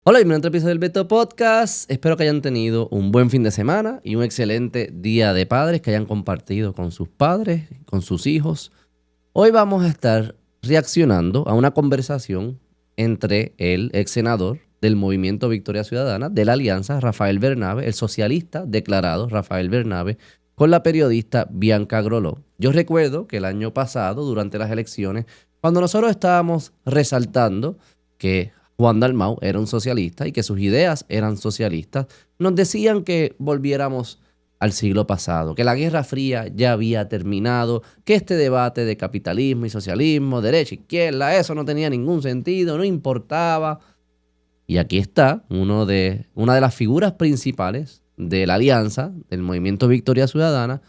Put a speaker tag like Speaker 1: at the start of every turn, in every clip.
Speaker 1: Hola, bienvenido a otro episodio del Beto Podcast. Espero que hayan tenido un buen fin de semana y un excelente día de padres, que hayan compartido con sus padres, con sus hijos. Hoy vamos a estar reaccionando a una conversación entre el ex senador del Movimiento Victoria Ciudadana de la Alianza, Rafael Bernabe, el socialista declarado Rafael Bernabe, con la periodista Bianca Groló. Yo recuerdo que el año pasado, durante las elecciones, cuando nosotros estábamos resaltando que Juan Dalmau era un socialista y que sus ideas eran socialistas, nos decían que volviéramos al siglo pasado, que la Guerra Fría ya había terminado, que este debate de capitalismo y socialismo, derecha, izquierda, eso no tenía ningún sentido, no importaba. Y aquí está una de las figuras principales de la alianza, del Movimiento Victoria Ciudadana,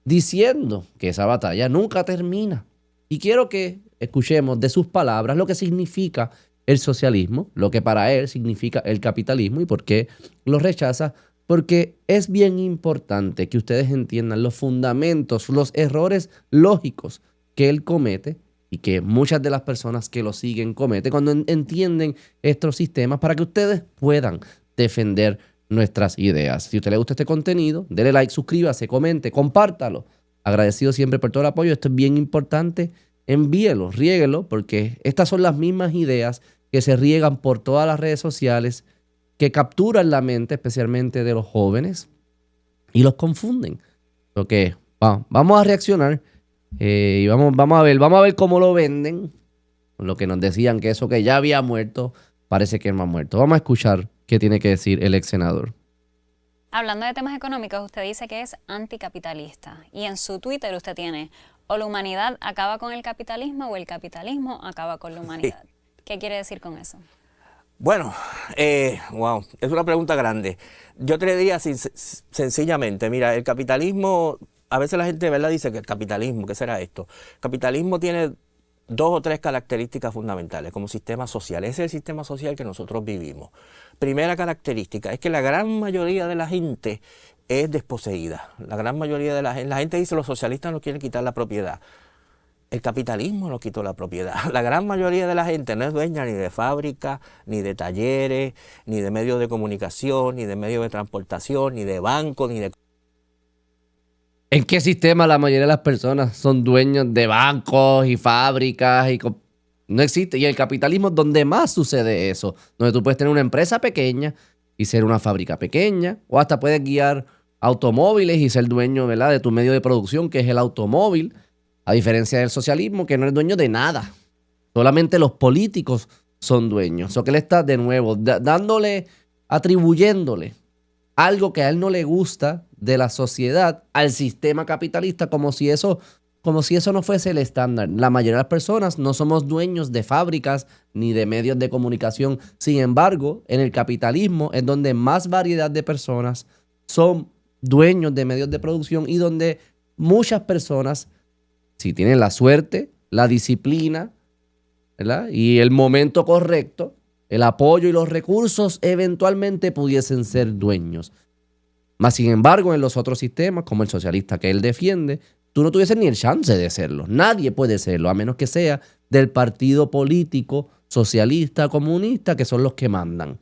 Speaker 1: diciendo que esa batalla nunca termina. Y quiero que escuchemos de sus palabras lo que significa el socialismo, lo que para él significa el capitalismo y por qué lo rechaza, porque es bien importante que ustedes entiendan los fundamentos, los errores lógicos que él comete y que muchas de las personas que lo siguen cometen cuando entienden estos sistemas, para que ustedes puedan defender nuestras ideas. Si a usted le gusta este contenido, dele like, suscríbase, comente, compártalo. Agradecido siempre por todo el apoyo. Esto es bien importante. Envíelo, riéguelo, porque estas son las mismas ideas que se riegan por todas las redes sociales, que capturan la mente, especialmente de los jóvenes, y los confunden. Ok, vamos a reaccionar y vamos a ver cómo lo venden. Lo que nos decían que eso que ya había muerto, parece que no ha muerto. Vamos a escuchar qué tiene que decir el ex senador.
Speaker 2: Hablando de temas económicos, usted dice que es anticapitalista. Y en su Twitter usted tiene: o la humanidad acaba con el capitalismo o el capitalismo acaba con la humanidad. ¿Qué quiere decir con eso?
Speaker 3: Bueno, wow, es una pregunta grande. Yo te le diría sencillamente, mira, el capitalismo, a veces la gente, ¿verdad?, dice que el capitalismo, ¿qué será esto? El capitalismo tiene dos o tres características fundamentales como sistema social. Ese es el sistema social que nosotros vivimos. Primera característica es que la gran mayoría de la gente es desposeída. La gran mayoría de la gente dice: los socialistas nos quieren quitar la propiedad. El capitalismo nos quitó la propiedad. La gran mayoría de la gente no es dueña ni de fábricas, ni de talleres, ni de medios de comunicación, ni de medios de transportación, ni de bancos, ni de...
Speaker 1: ¿En qué sistema la mayoría de las personas son dueños de bancos y fábricas? No existe. Y el capitalismo es donde más sucede eso. Donde tú puedes tener una empresa pequeña y ser una fábrica pequeña. O hasta puedes guiar automóviles y ser dueño, ¿verdad?, de tu medio de producción, que es el automóvil. A diferencia del socialismo, que no es dueño de nada. Solamente los políticos son dueños. Eso que él está de nuevo atribuyéndole algo que a él no le gusta de la sociedad al sistema capitalista, como si eso no fuese el estándar. La mayoría de las personas no somos dueños de fábricas ni de medios de comunicación. Sin embargo, en el capitalismo es donde más variedad de personas son dueños de medios de producción y donde muchas personas, si tienen la suerte, la disciplina, ¿verdad?, y el momento correcto, el apoyo y los recursos, eventualmente pudiesen ser dueños. Mas, sin embargo, en los otros sistemas, como el socialista que él defiende, tú no tuvieses ni el chance de serlo. Nadie puede serlo, a menos que sea del partido político socialista, comunista, que son los que mandan.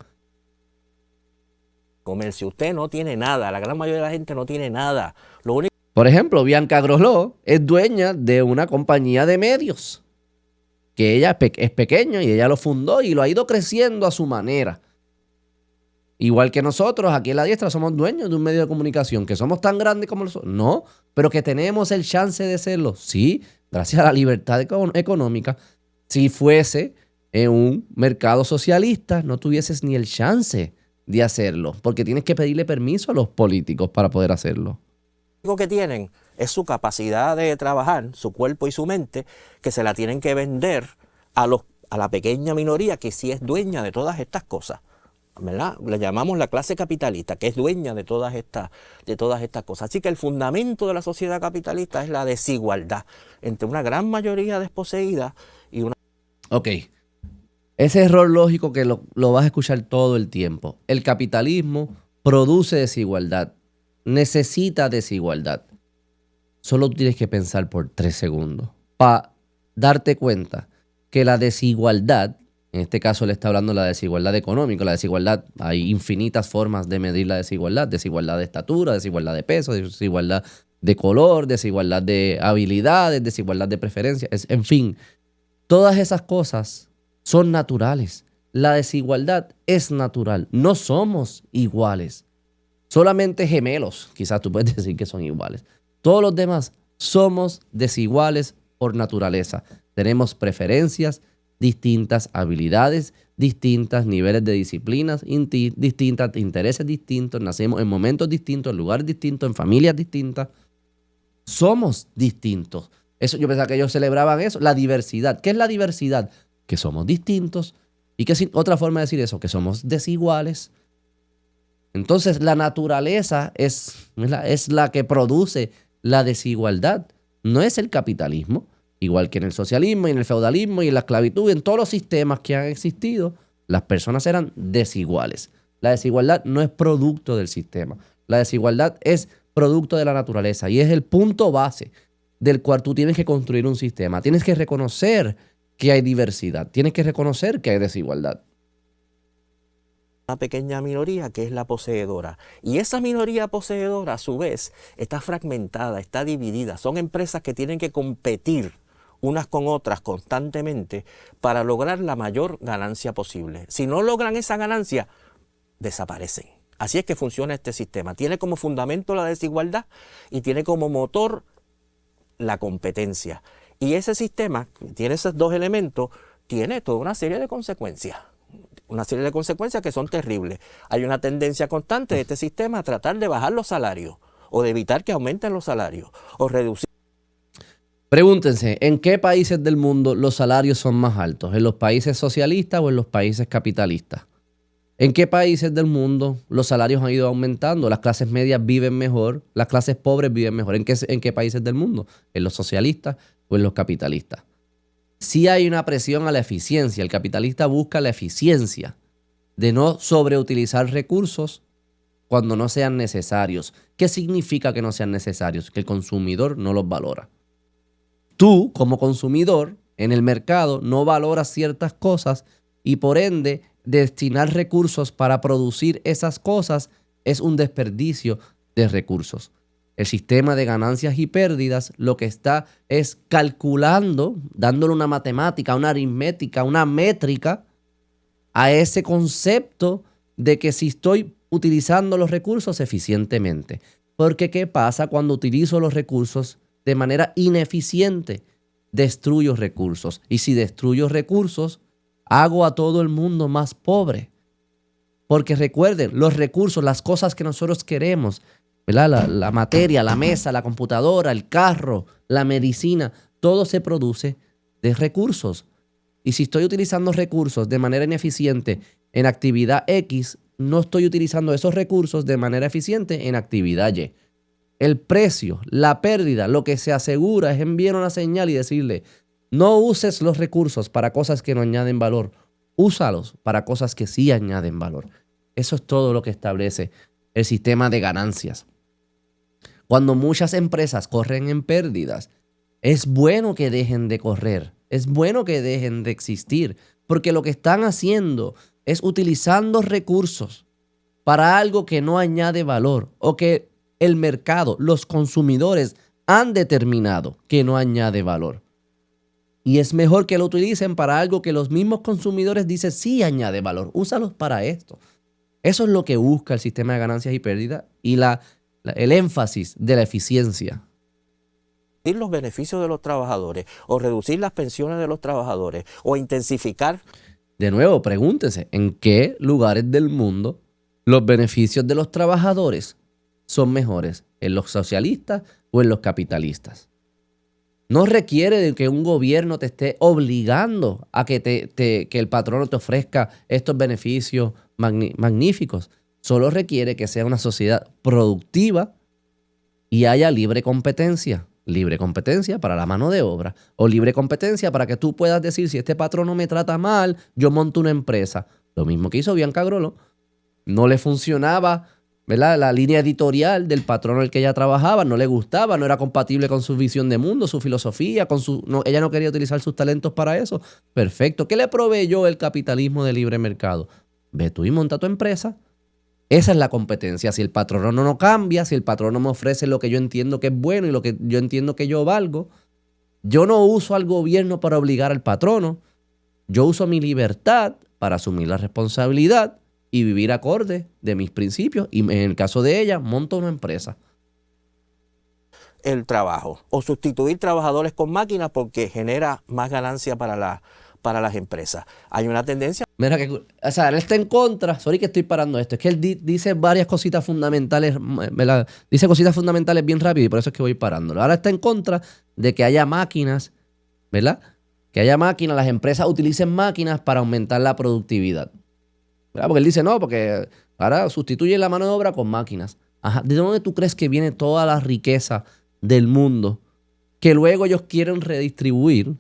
Speaker 3: Comercio, usted no tiene nada, la gran mayoría de la gente no tiene nada. Lo único...
Speaker 1: Por ejemplo, Bianca Groló es dueña de una compañía de medios, que ella es pequeña y ella lo fundó y lo ha ido creciendo a su manera. Igual que nosotros, aquí en La Diestra, somos dueños de un medio de comunicación, que somos tan grandes como nosotros. No, pero que tenemos el chance de serlo. Sí, gracias a la libertad económica. Si fuese en un mercado socialista, no tuvieses ni el chance de hacerlo, porque tienes que pedirle permiso a los políticos para poder hacerlo.
Speaker 3: Lo que tienen es su capacidad de trabajar, su cuerpo y su mente, que se la tienen que vender a la pequeña minoría que sí es dueña de todas estas cosas, ¿verdad? Le llamamos la clase capitalista, que es dueña de todas estas cosas. Así que el fundamento de la sociedad capitalista es la desigualdad entre una gran mayoría desposeída y una...
Speaker 1: Ok, ese error lógico que lo vas a escuchar todo el tiempo. El capitalismo produce desigualdad. Necesita desigualdad. Solo tienes que pensar por 3 segundos para darte cuenta que la desigualdad En este caso él está hablando de la desigualdad económica. La desigualdad, hay infinitas formas de medir la desigualdad. Desigualdad de estatura, desigualdad de peso, desigualdad de color, desigualdad de habilidades, desigualdad de preferencias. En fin, todas esas cosas son naturales. La desigualdad es natural. No somos iguales. Solamente gemelos, quizás tú puedes decir que son iguales. Todos los demás somos desiguales por naturaleza. Tenemos preferencias distintas, habilidades distintas, niveles de disciplinas distintas, intereses distintos, nacemos en momentos distintos, en lugares distintos, en familias distintas. Somos distintos. Eso, yo pensaba que ellos celebraban eso, la diversidad. ¿Qué es la diversidad? Que somos distintos. ¿Y qué es otra forma de decir eso? Que somos desiguales. Entonces, la naturaleza es la que produce la desigualdad. No es el capitalismo. Igual que en el socialismo y en el feudalismo y en la esclavitud, en todos los sistemas que han existido, las personas eran desiguales. La desigualdad no es producto del sistema. La desigualdad es producto de la naturaleza y es el punto base del cual tú tienes que construir un sistema. Tienes que reconocer que hay diversidad. Tienes que reconocer que hay desigualdad.
Speaker 3: Una pequeña minoría que es la poseedora. Y esa minoría poseedora, a su vez, está fragmentada, está dividida. Son empresas que tienen que competir unas con otras constantemente para lograr la mayor ganancia posible. Si no logran esa ganancia, desaparecen. Así es que funciona este sistema. Tiene como fundamento la desigualdad y tiene como motor la competencia. Y ese sistema, que tiene esos dos elementos, tiene toda una serie de consecuencias. Una serie de consecuencias que son terribles. Hay una tendencia constante de este sistema a tratar de bajar los salarios o de evitar que aumenten los salarios o reducir.
Speaker 1: Pregúntense, ¿en qué países del mundo los salarios son más altos? ¿En los países socialistas o en los países capitalistas? ¿En qué países del mundo los salarios han ido aumentando? Las clases medias viven mejor, las clases pobres viven mejor. ¿En qué países del mundo? ¿En los socialistas o en los capitalistas? Sí hay una presión a la eficiencia. El capitalista busca la eficiencia de no sobreutilizar recursos cuando no sean necesarios. ¿Qué significa que no sean necesarios? Que el consumidor no los valora. Tú, como consumidor, en el mercado no valoras ciertas cosas y por ende destinar recursos para producir esas cosas es un desperdicio de recursos. El sistema de ganancias y pérdidas lo que está es calculando, dándole una matemática, una aritmética, una métrica a ese concepto de que si estoy utilizando los recursos eficientemente. Porque ¿qué pasa cuando utilizo los recursos de manera ineficiente? Destruyo recursos. Y si destruyo recursos, hago a todo el mundo más pobre. Porque recuerden, los recursos, las cosas que nosotros queremos, ¿verdad? La materia, la mesa, la computadora, el carro, la medicina, todo se produce de recursos. Y si estoy utilizando recursos de manera ineficiente en actividad X, no estoy utilizando esos recursos de manera eficiente en actividad Y. El precio, la pérdida, lo que se asegura es enviar una señal y decirle, no uses los recursos para cosas que no añaden valor, úsalos para cosas que sí añaden valor. Eso es todo lo que establece el sistema de ganancias. Cuando muchas empresas corren en pérdidas, es bueno que dejen de correr, es bueno que dejen de existir, porque lo que están haciendo es utilizando recursos para algo que no añade valor o que el mercado, los consumidores han determinado que no añade valor. Y es mejor que lo utilicen para algo que los mismos consumidores dicen sí añade valor. Úsalos para esto. Eso es lo que busca el sistema de ganancias y pérdidas y el énfasis de la eficiencia.
Speaker 3: Reducir los beneficios de los trabajadores o reducir las pensiones de los trabajadores o intensificar.
Speaker 1: De nuevo, pregúntese, ¿en qué lugares del mundo los beneficios de los trabajadores son mejores? ¿En los socialistas o en los capitalistas? No requiere de que un gobierno te esté obligando a que el patrono te ofrezca estos beneficios magníficos. Solo requiere que sea una sociedad productiva y haya libre competencia. Libre competencia para la mano de obra o libre competencia para que tú puedas decir, si este patrono me trata mal, yo monto una empresa. Lo mismo que hizo Bianca Groló. No le funcionaba ¿verdad? La línea editorial del patrón al que ella trabajaba no le gustaba, no era compatible con su visión de mundo, su filosofía, ella no quería utilizar sus talentos para eso. Perfecto. ¿Qué le proveyó el capitalismo de libre mercado? Ve tú y monta tu empresa. Esa es la competencia. Si el patrono no cambia, si el patrono me ofrece lo que yo entiendo que es bueno y lo que yo entiendo que yo valgo, yo no uso al gobierno para obligar al patrono. Yo uso mi libertad para asumir la responsabilidad y vivir acorde de mis principios. Y en el caso de ella, monto una empresa.
Speaker 3: El trabajo o sustituir trabajadores con máquinas porque genera más ganancia para las empresas. Hay una tendencia.
Speaker 1: Mira que, o sea, él está en contra. Sorry que estoy parando esto. Es que él dice varias cositas fundamentales, ¿verdad? Dice cositas fundamentales bien rápido y por eso es que voy parándolo. Ahora está en contra de que haya máquinas, ¿verdad? Que haya máquinas, las empresas utilicen máquinas para aumentar la productividad. ¿Verdad? Porque él dice, no, porque ahora sustituyen la mano de obra con máquinas. Ajá. ¿De dónde tú crees que viene toda la riqueza del mundo que luego ellos quieren redistribuir?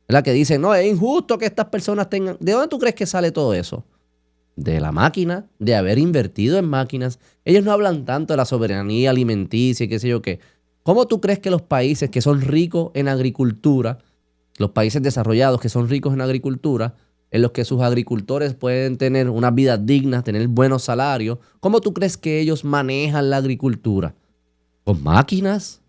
Speaker 1: ¿Verdad? Que dicen, no, es injusto que estas personas tengan... ¿De dónde tú crees que sale todo eso? De la máquina, de haber invertido en máquinas. Ellos no hablan tanto de la soberanía alimenticia y qué sé yo qué. ¿Cómo tú crees que los países que son ricos en agricultura, los países desarrollados que son ricos en agricultura, en los que sus agricultores pueden tener unas vidas dignas, tener buenos salarios, ¿cómo tú crees que ellos manejan la agricultura? ¿Con máquinas?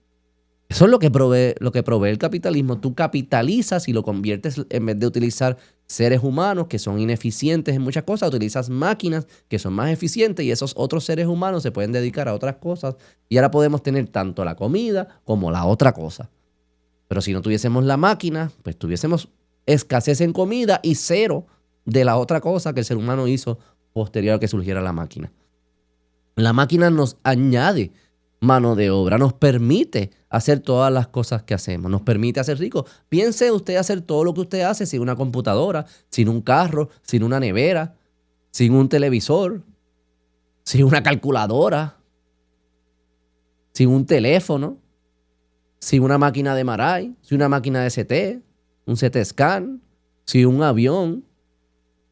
Speaker 1: Eso es lo que provee el capitalismo. Tú capitalizas y lo conviertes, en vez de utilizar seres humanos que son ineficientes en muchas cosas, utilizas máquinas que son más eficientes y esos otros seres humanos se pueden dedicar a otras cosas y ahora podemos tener tanto la comida como la otra cosa. Pero si no tuviésemos la máquina, pues tuviésemos escasez en comida y cero de la otra cosa que el ser humano hizo posterior a que surgiera la máquina. La máquina nos añade mano de obra, nos permite hacer todas las cosas que hacemos, nos permite hacer ricos. Piense usted hacer todo lo que usted hace sin una computadora, sin un carro, sin una nevera, sin un televisor, sin una calculadora, sin un teléfono, sin una máquina de MRI, sin una máquina de CT, un CT scan, sin un avión,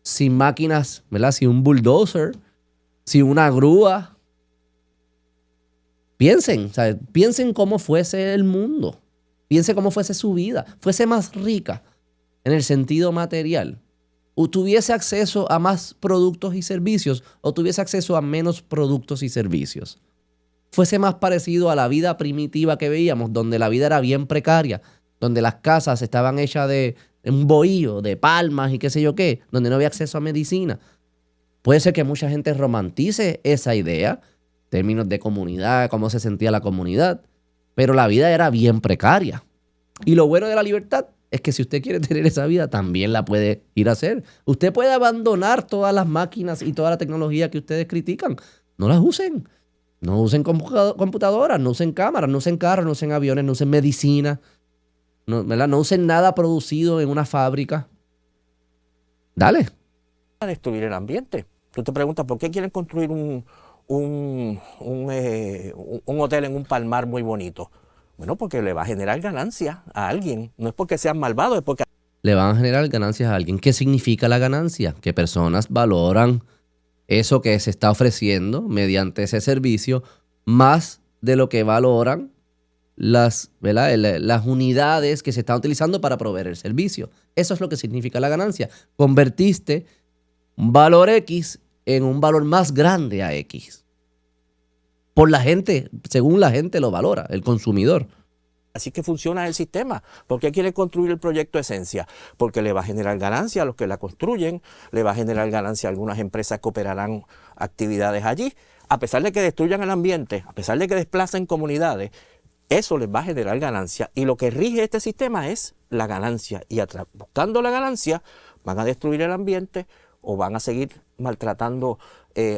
Speaker 1: sin máquinas, ¿verdad? Sin un bulldozer, sin una grúa. Piensen, ¿sabes? Piensen cómo fuese el mundo. Piensen cómo fuese su vida. Fuese más rica en el sentido material. O tuviese acceso a más productos y servicios o tuviese acceso a menos productos y servicios. Fuese más parecido a la vida primitiva que veíamos, donde la vida era bien precaria, donde las casas estaban hechas de un bohío, de palmas y qué sé yo qué, donde no había acceso a medicina. Puede ser que mucha gente romantice esa idea, términos de comunidad, cómo se sentía la comunidad, pero la vida era bien precaria. Y lo bueno de la libertad es que si usted quiere tener esa vida, también la puede ir a hacer. Usted puede abandonar todas las máquinas y toda la tecnología que ustedes critican. No las usen. No usen computadoras, no usen cámaras, no usen carros, no usen aviones, no usen medicina. No, ¿verdad? No usen nada producido en una fábrica. Dale.
Speaker 3: A destruir el ambiente. Tú te preguntas, ¿por qué quieren construir un hotel en un palmar muy bonito? Bueno, porque le va a generar ganancias a alguien. No es porque sean malvados, es porque
Speaker 1: le van a generar ganancias a alguien. ¿Qué significa la ganancia? Que personas valoran eso que se está ofreciendo mediante ese servicio más de lo que valoran las unidades que se están utilizando para proveer el servicio. Eso es lo que significa la ganancia. Convertiste un valor X en un valor más grande a X. Por la gente, según la gente lo valora, el consumidor.
Speaker 3: así que funciona el sistema. ¿Por qué quieren construir el proyecto Esencia? Porque le va a generar ganancia a los que la construyen, le va a generar ganancia a algunas empresas que operarán actividades allí. A pesar de que destruyan el ambiente, a pesar de que desplacen comunidades, eso les va a generar ganancia. Y lo que rige este sistema es la ganancia. Y buscando la ganancia, van a destruir el ambiente o van a seguir maltratando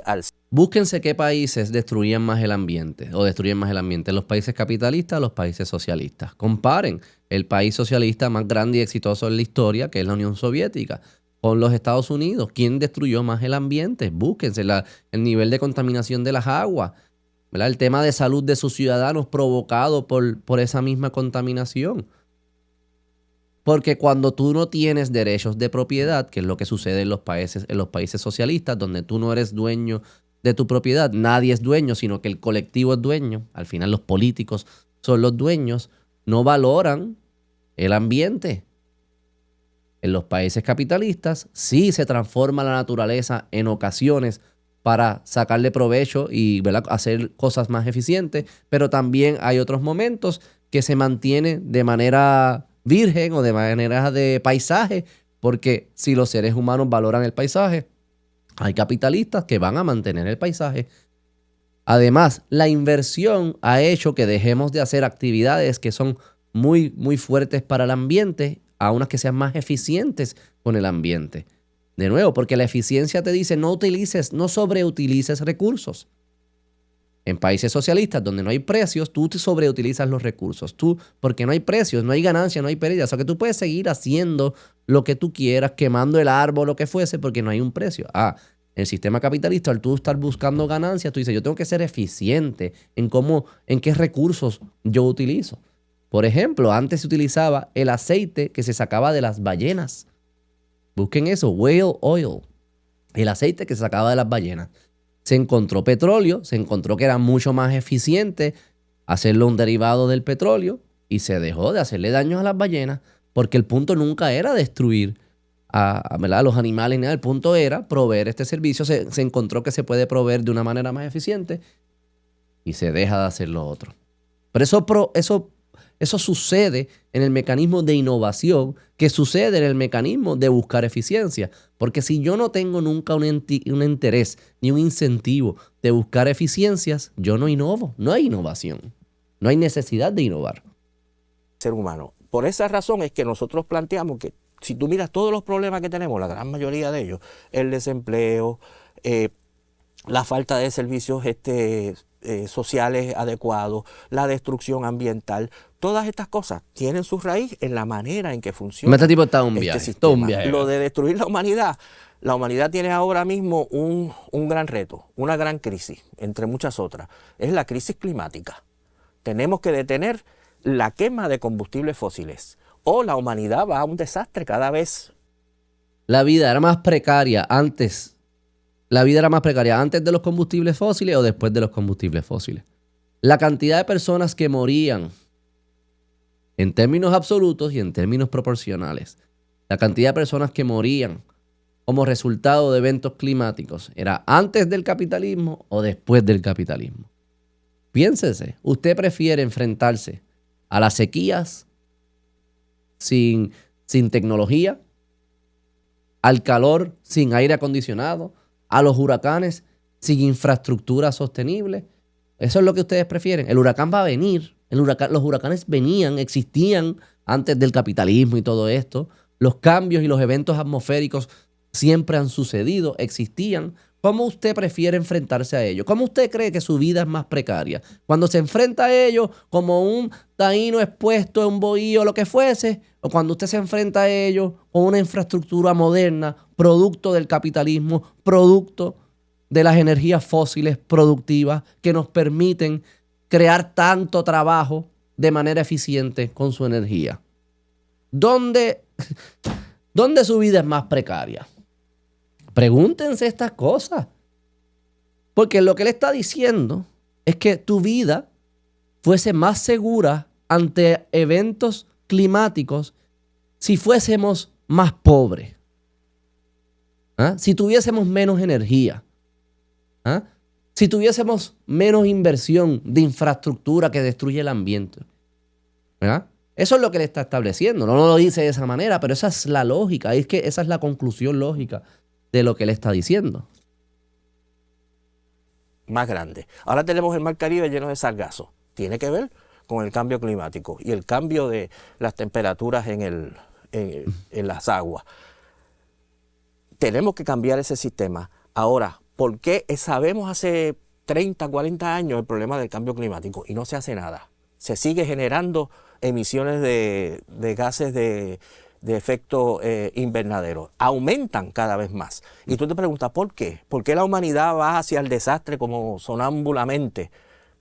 Speaker 3: al...
Speaker 1: Búsquense qué países destruían más el ambiente o destruyen más el ambiente, los países capitalistas o los países socialistas. Comparen el país socialista más grande y exitoso en la historia, que es la Unión Soviética, con los Estados Unidos. ¿Quién destruyó más el ambiente? Búsquense el nivel de contaminación de las aguas, ¿verdad? El tema de salud de sus ciudadanos provocado por esa misma contaminación. Porque cuando tú no tienes derechos de propiedad, que es lo que sucede en los países socialistas, donde tú no eres dueño de tu propiedad, nadie es dueño, sino que el colectivo es dueño, al final los políticos son los dueños, no valoran el ambiente. En los países capitalistas sí se transforma la naturaleza en ocasiones para sacarle provecho y, ¿verdad?, hacer cosas más eficientes, pero también hay otros momentos que se mantiene de manera virgen o de manera de paisaje, porque si los seres humanos valoran el paisaje, hay capitalistas que van a mantener el paisaje. Además, la inversión ha hecho que dejemos de hacer actividades que son muy, muy fuertes para el ambiente a unas que sean más eficientes con el ambiente. De nuevo, porque la eficiencia te dice no sobreutilices recursos. En países socialistas donde no hay precios, tú te sobreutilizas los recursos. Porque no hay precios, no hay ganancia, no hay pérdida. O sea que tú puedes seguir haciendo lo que tú quieras, quemando el árbol, lo que fuese, porque no hay un precio. En el sistema capitalista, al tú estar buscando ganancias, tú dices, yo tengo que ser eficiente en qué recursos yo utilizo. Por ejemplo, antes se utilizaba el aceite que se sacaba de las ballenas. Busquen eso, whale oil, el aceite que se sacaba de las ballenas. Se encontró petróleo, se encontró que era mucho más eficiente hacerlo un derivado del petróleo y se dejó de hacerle daños a las ballenas porque el punto nunca era destruir a los animales, el punto era proveer este servicio. Se encontró que se puede proveer de una manera más eficiente y se deja de hacer lo otro. Pero eso sucede en el mecanismo de innovación, que sucede en el mecanismo de buscar eficiencia. Porque si yo no tengo nunca un interés ni un incentivo de buscar eficiencias, yo no innovo. No hay innovación. No hay necesidad de innovar.
Speaker 3: Ser humano. Por esa razón es que nosotros planteamos que si tú miras todos los problemas que tenemos, la gran mayoría de ellos, el desempleo, la falta de servicios sociales adecuados, la destrucción ambiental, todas estas cosas tienen su raíz en la manera en que funciona
Speaker 1: este tipo está un viaje,
Speaker 3: sistema.
Speaker 1: un viaje.
Speaker 3: Lo de destruir la humanidad tiene ahora mismo un gran reto, una gran crisis, entre muchas otras. Es la crisis climática. Tenemos que detener la quema de combustibles fósiles o la humanidad va a un desastre cada vez.
Speaker 1: La vida era más precaria antes. La vida era más precaria antes de los combustibles fósiles o después de los combustibles fósiles. La cantidad de personas que morían en términos absolutos y en términos proporcionales, la cantidad de personas que morían como resultado de eventos climáticos, ¿era antes del capitalismo o después del capitalismo? Piénsese, ¿usted prefiere enfrentarse a las sequías sin tecnología, al calor sin aire acondicionado, a los huracanes sin infraestructura sostenible? Eso es lo que ustedes prefieren. El huracán va a venir. Los huracanes existían antes del capitalismo y todo esto. Los cambios y los eventos atmosféricos siempre han sucedido, existían. ¿Cómo usted prefiere enfrentarse a ellos? ¿Cómo usted cree que su vida es más precaria? Cuando se enfrenta a ellos como un taíno expuesto en un bohío o lo que fuese, o cuando usted se enfrenta a ellos con una infraestructura moderna, producto del capitalismo, producto de las energías fósiles productivas que nos permiten crear tanto trabajo de manera eficiente con su energía. ¿Dónde su vida es más precaria? Pregúntense estas cosas. Porque lo que él está diciendo es que tu vida fuese más segura ante eventos climáticos si fuésemos más pobres. Si tuviésemos menos energía. Si tuviésemos menos inversión de infraestructura que destruye el ambiente. ¿Verdad? Eso es lo que él está estableciendo. No lo dice de esa manera, pero esa es la lógica. Es que esa es la conclusión lógica de lo que él está diciendo.
Speaker 3: Más grande. Ahora tenemos el Mar Caribe lleno de sargazo. Tiene que ver con el cambio climático y el cambio de las temperaturas en las aguas. Tenemos que cambiar ese sistema. Ahora, ¿por qué sabemos hace 30, 40 años el problema del cambio climático y no se hace nada? Se sigue generando emisiones de gases de efecto invernadero. Aumentan cada vez más. Y tú te preguntas, ¿por qué? ¿Por qué la humanidad va hacia el desastre como sonámbulamente,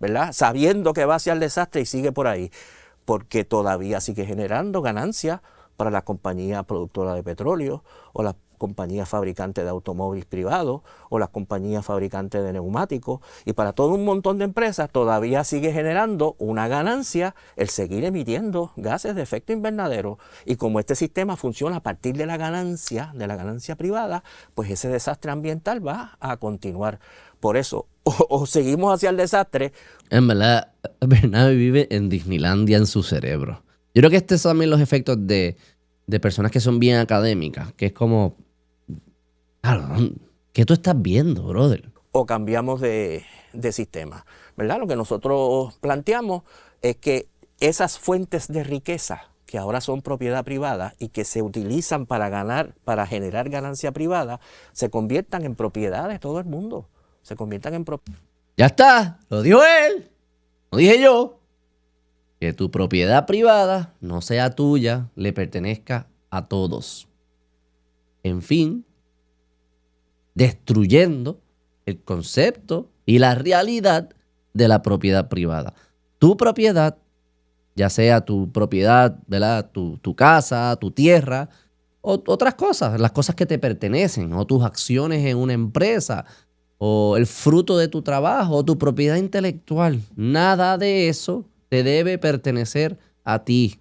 Speaker 3: ¿verdad? Sabiendo que va hacia el desastre y sigue por ahí. Porque todavía sigue generando ganancias para la compañía productora de petróleo o las compañías fabricantes de automóviles privados o las compañías fabricantes de neumáticos. Y para todo un montón de empresas todavía sigue generando una ganancia el seguir emitiendo gases de efecto invernadero. Y como este sistema funciona a partir de la ganancia privada, pues ese desastre ambiental va a continuar. Por eso, o seguimos hacia el desastre.
Speaker 1: En verdad, Bernabe vive en Disneylandia en su cerebro. Yo creo que estos son también los efectos de personas que son bien académicas, que es como, claro, ¿qué tú estás viendo, brother?
Speaker 3: O cambiamos de sistema, ¿verdad? Lo que nosotros planteamos es que esas fuentes de riqueza que ahora son propiedad privada y que se utilizan para generar ganancia privada, se conviertan en propiedad de todo el mundo. Se conviertan en propiedad.
Speaker 1: Ya está, lo dijo él, lo dije yo. Que tu propiedad privada no sea tuya, le pertenezca a todos. En fin, destruyendo el concepto y la realidad de la propiedad privada. Tu propiedad, ya sea tu propiedad, ¿verdad? Tu casa, tu tierra, o otras cosas, las cosas que te pertenecen, o tus acciones en una empresa, o el fruto de tu trabajo, o tu propiedad intelectual. Nada de eso te debe pertenecer a ti.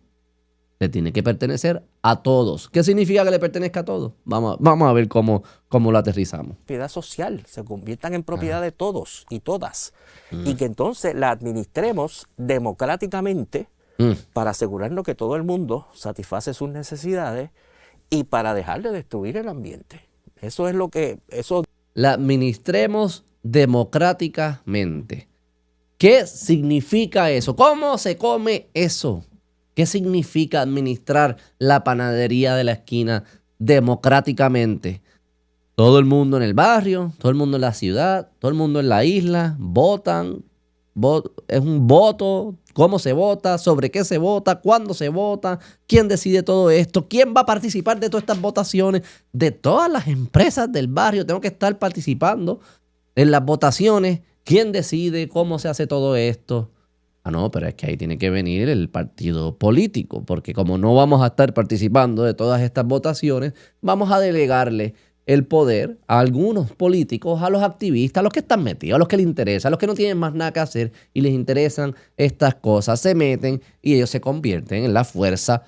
Speaker 1: Te tiene que pertenecer a todos. ¿Qué significa que le pertenezca a todos? Vamos a ver cómo lo aterrizamos.
Speaker 3: Propiedad social, se conviertan en propiedad de todos y todas. Y que entonces la administremos democráticamente para asegurarnos que todo el mundo satisface sus necesidades y para dejar de destruir el ambiente. Eso es lo que...
Speaker 1: La administremos democráticamente. ¿Qué significa eso? ¿Cómo se come eso? ¿Qué significa administrar la panadería de la esquina democráticamente? Todo el mundo en el barrio, todo el mundo en la ciudad, todo el mundo en la isla, votan. Es un voto. ¿Cómo se vota? ¿Sobre qué se vota? ¿Cuándo se vota? ¿Quién decide todo esto? ¿Quién va a participar de todas estas votaciones? De todas las empresas del barrio tengo que estar participando en las votaciones. ¿Quién decide cómo se hace todo esto? Ah, no, pero es que ahí tiene que venir el partido político, porque como no vamos a estar participando de todas estas votaciones, vamos a delegarle el poder a algunos políticos, a los activistas, a los que están metidos, a los que les interesa, a los que no tienen más nada que hacer y les interesan estas cosas, se meten y ellos se convierten en la fuerza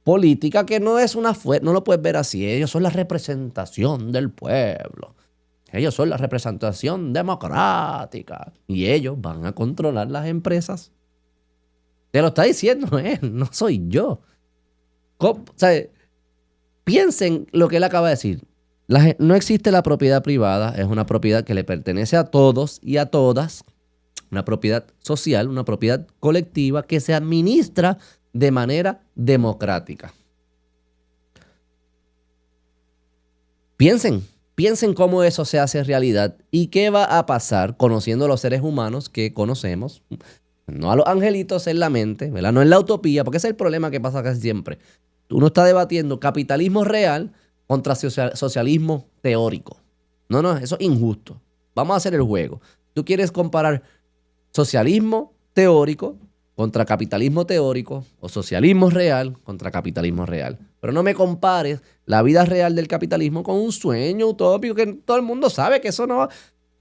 Speaker 1: política, que no es una fuerza, no lo puedes ver así, ellos son la representación del pueblo. Ellos son la representación democrática y ellos van a controlar las empresas. Te lo está diciendo él, no soy yo. O sea, piensen lo que él acaba de decir. No existe la propiedad privada, es una propiedad que le pertenece a todos y a todas. Una propiedad social, una propiedad colectiva que se administra de manera democrática. Piensen cómo eso se hace realidad y qué va a pasar conociendo a los seres humanos que conocemos. No a los angelitos en la mente, ¿verdad? No en la utopía, porque ese es el problema que pasa casi siempre. Uno está debatiendo capitalismo real contra socialismo teórico. No, eso es injusto. Vamos a hacer el juego. Tú quieres comparar socialismo teórico contra capitalismo teórico o socialismo real contra capitalismo real. Pero no me compares la vida real del capitalismo con un sueño utópico que todo el mundo sabe que eso no va.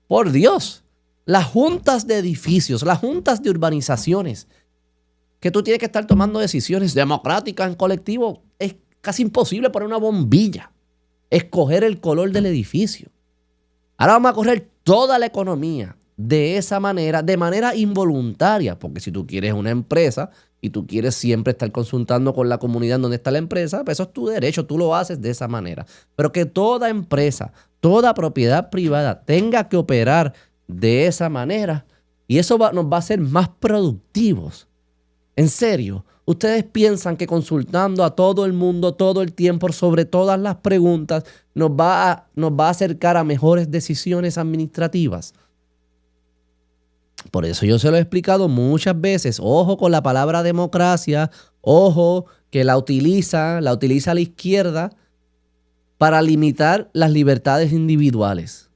Speaker 1: Por Dios, las juntas de edificios, las juntas de urbanizaciones, que tú tienes que estar tomando decisiones democráticas en colectivo, es casi imposible poner una bombilla, escoger el color del edificio. Ahora vamos a correr toda la economía de esa manera, de manera involuntaria, porque si tú quieres una empresa y tú quieres siempre estar consultando con la comunidad donde está la empresa, pues eso es tu derecho, tú lo haces de esa manera. Pero que toda empresa, toda propiedad privada tenga que operar de esa manera, y eso nos va a hacer más productivos. En serio, ¿ustedes piensan que consultando a todo el mundo todo el tiempo sobre todas las preguntas nos va a acercar a mejores decisiones administrativas? Por eso yo se lo he explicado muchas veces. Ojo con la palabra democracia. Ojo que la utiliza la izquierda para limitar las libertades individuales.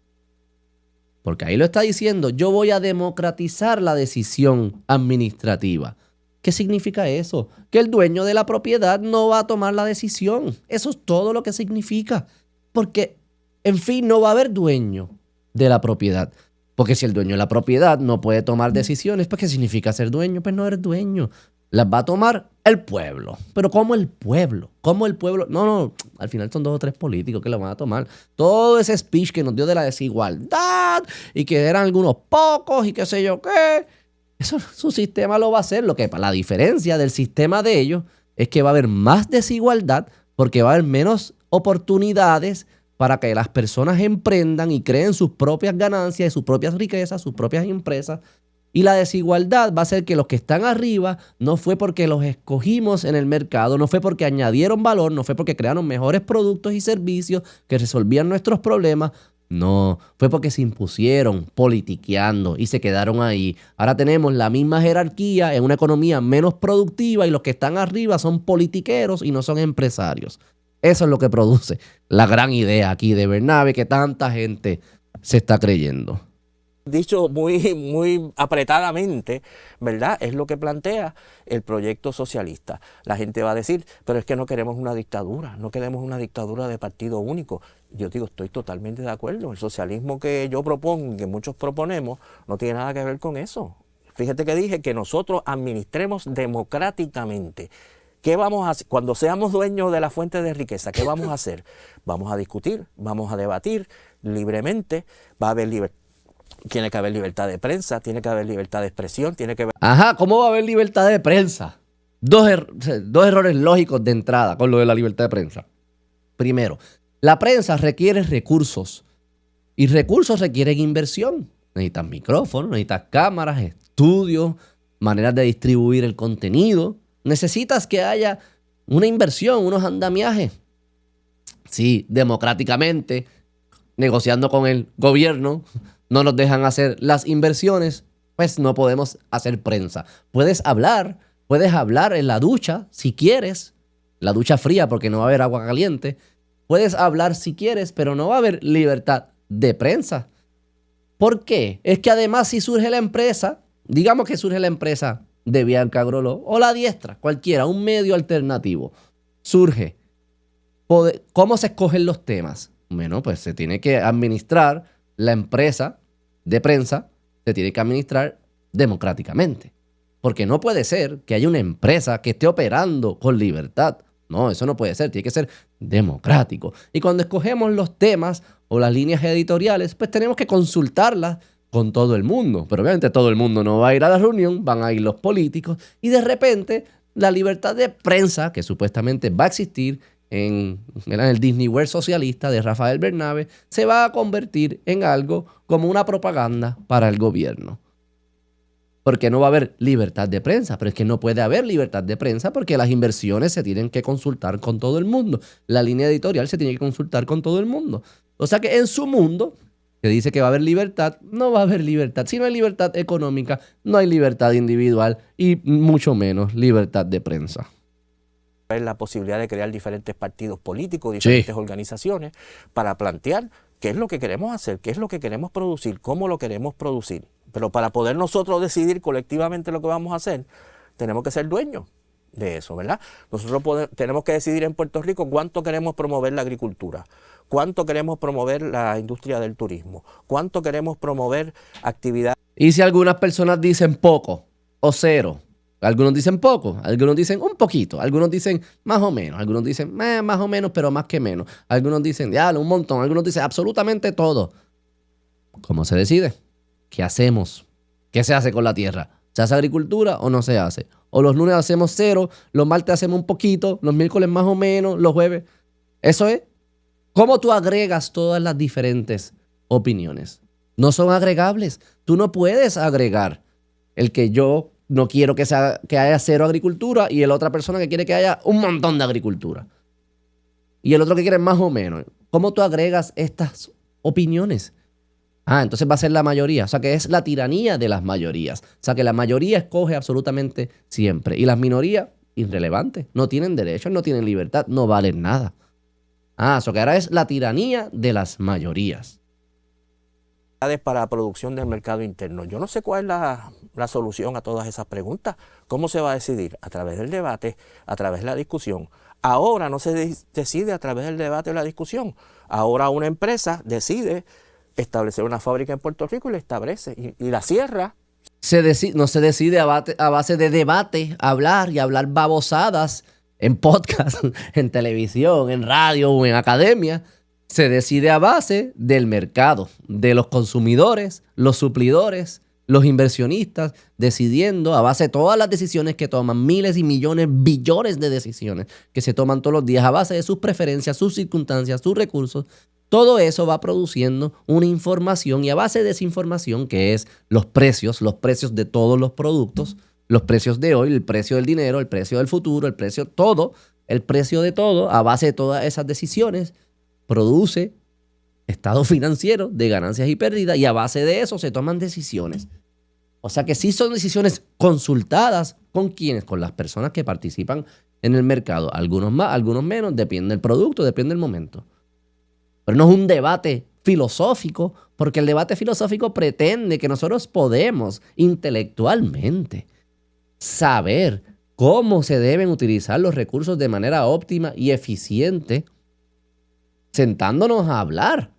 Speaker 1: Porque ahí lo está diciendo, yo voy a democratizar la decisión administrativa. ¿Qué significa eso? Que el dueño de la propiedad no va a tomar la decisión. Eso es todo lo que significa. porque, en fin, no va a haber dueño de la propiedad. Porque si el dueño de la propiedad no puede tomar decisiones, pues ¿qué significa ser dueño? Pues no eres dueño. Las va a tomar el pueblo. Pero ¿cómo el pueblo? ¿Cómo el pueblo? No, al final son 2 o 3 políticos que lo van a tomar. Todo ese speech que nos dio de la desigualdad y que eran algunos pocos y qué sé yo qué. Eso su sistema lo va a hacer. La diferencia del sistema de ellos es que va a haber más desigualdad porque va a haber menos oportunidades para que las personas emprendan y creen sus propias ganancias, sus propias riquezas, sus propias empresas. Y la desigualdad va a ser que los que están arriba no fue porque los escogimos en el mercado, no fue porque añadieron valor, no fue porque crearon mejores productos y servicios que resolvían nuestros problemas. No, fue porque se impusieron politiqueando y se quedaron ahí. Ahora tenemos la misma jerarquía en una economía menos productiva y los que están arriba son politiqueros y no son empresarios. Eso es lo que produce la gran idea aquí de Bernabe que tanta gente se está creyendo.
Speaker 3: Dicho muy apretadamente, ¿verdad? Es lo que plantea el proyecto socialista. La gente va a decir, pero es que no queremos una dictadura, no queremos una dictadura de partido único. Yo digo, estoy totalmente de acuerdo. El socialismo que yo propongo, que muchos proponemos, no tiene nada que ver con eso. Fíjate que dije que nosotros administremos democráticamente. ¿Qué vamos a hacer? Cuando seamos dueños de la fuente de riqueza, ¿qué vamos a hacer? Vamos a discutir, vamos a debatir libremente, va a haber libertad. Tiene que haber libertad de prensa, tiene que haber libertad de expresión, tiene que haber...
Speaker 1: Ajá, ¿cómo va a haber libertad de prensa? Dos errores lógicos de entrada con lo de la libertad de prensa. Primero, la prensa requiere recursos y recursos requieren inversión. Necesitas micrófonos, necesitas cámaras, estudios, maneras de distribuir el contenido. Necesitas que haya una inversión, unos andamiajes. Sí, democráticamente, negociando con el gobierno, no nos dejan hacer las inversiones, pues no podemos hacer prensa. Puedes hablar en la ducha si quieres, la ducha fría porque no va a haber agua caliente. Puedes hablar si quieres, pero no va a haber libertad de prensa. ¿Por qué? Es que además si surge la empresa, digamos que surge la empresa de Bianca Agroló o La Diestra, cualquiera, un medio alternativo, surge. ¿Cómo se escogen los temas? Bueno, pues se tiene que administrar la empresa de prensa, se tiene que administrar democráticamente. Porque no puede ser que haya una empresa que esté operando con libertad. No, eso no puede ser, tiene que ser democrático. Y cuando escogemos los temas o las líneas editoriales, pues tenemos que consultarlas con todo el mundo. Pero obviamente todo el mundo no va a ir a la reunión, van a ir los políticos y de repente la libertad de prensa, que supuestamente va a existir en el Disney World socialista de Rafael Bernabe, se va a convertir en algo como una propaganda para el gobierno. Porque no va a haber libertad de prensa, pero es que no puede haber libertad de prensa porque las inversiones se tienen que consultar con todo el mundo. La línea editorial se tiene que consultar con todo el mundo. O sea que en su mundo, que dice que va a haber libertad, no va a haber libertad. Si no hay libertad económica, no hay libertad individual y mucho menos libertad de prensa.
Speaker 3: La posibilidad de crear diferentes partidos políticos, diferentes organizaciones, para plantear qué es lo que queremos hacer, qué es lo que queremos producir, cómo lo queremos producir. Pero para poder nosotros decidir colectivamente lo que vamos a hacer, tenemos que ser dueños de eso, ¿verdad? Nosotros tenemos que decidir en Puerto Rico cuánto queremos promover la agricultura, cuánto queremos promover la industria del turismo, cuánto queremos promover actividades.
Speaker 1: Y si algunas personas dicen poco o cero, algunos dicen poco, algunos dicen un poquito, algunos dicen más o menos, algunos dicen más o menos, pero más que menos. Algunos dicen, ya, un montón, algunos dicen absolutamente todo. ¿Cómo se decide? ¿Qué hacemos? ¿Qué se hace con la tierra? ¿Se hace agricultura o no se hace? O los lunes hacemos cero, los martes hacemos un poquito, los miércoles más o menos, los jueves. Eso es. ¿Cómo tú agregas todas las diferentes opiniones? No son agregables. Tú no puedes agregar el que yo no quiero que haya cero agricultura y la otra persona que quiere que haya un montón de agricultura. Y el otro que quiere más o menos. ¿Cómo tú agregas estas opiniones? Entonces va a ser la mayoría. O sea que es la tiranía de las mayorías. O sea que la mayoría escoge absolutamente siempre. Y las minorías, irrelevantes. No tienen derechos, no tienen libertad, no valen nada. O sea que ahora es la tiranía de las mayorías.
Speaker 3: para la producción del mercado interno. Yo no sé cuál es la solución a todas esas preguntas. ¿Cómo se va a decidir? A través del debate, a través de la discusión. Ahora no se decide a través del debate o la discusión. Ahora una empresa decide establecer una fábrica en Puerto Rico y la establece y la cierra.
Speaker 1: No se decide a base de debate, hablar y hablar babosadas en podcast, en televisión, en radio o en academia. Se decide a base del mercado, de los consumidores, los suplidores, los inversionistas, decidiendo a base de todas las decisiones que toman, miles y millones, billones de decisiones que se toman todos los días a base de sus preferencias, sus circunstancias, sus recursos. Todo eso va produciendo una información y a base de esa información, que es los precios de todos los productos, los precios de hoy, el precio del dinero, el precio del futuro, el precio de todo, a base de todas esas decisiones, produce estado financiero de ganancias y pérdidas y a base de eso se toman decisiones. O sea que sí son decisiones consultadas con quienes, con las personas que participan en el mercado. Algunos más, algunos menos, depende del producto, depende del momento. Pero no es un debate filosófico, porque el debate filosófico pretende que nosotros podemos intelectualmente saber cómo se deben utilizar los recursos de manera óptima y eficiente sentándonos a hablar.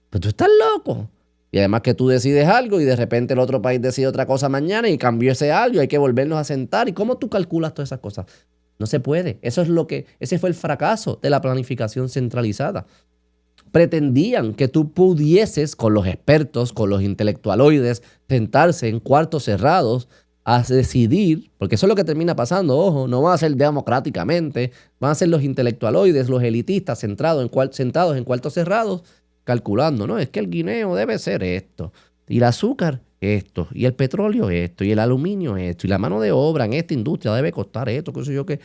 Speaker 1: Pero tú estás loco. Y además que tú decides algo y de repente el otro país decide otra cosa mañana y cambió ese algo y hay que volvernos a sentar. ¿Y cómo tú calculas todas esas cosas? No se puede. Ese fue el fracaso de la planificación centralizada. Pretendían que tú pudieses, con los expertos, con los intelectualoides, sentarse en cuartos cerrados a decidir, porque eso es lo que termina pasando, ojo, no va a ser democráticamente, van a ser los intelectualoides, los elitistas sentados en cuartos cerrados, calculando, ¿no? Es que el guineo debe ser esto, y el azúcar esto, y el petróleo esto, y el aluminio esto, y la mano de obra en esta industria debe costar esto, qué sé yo qué.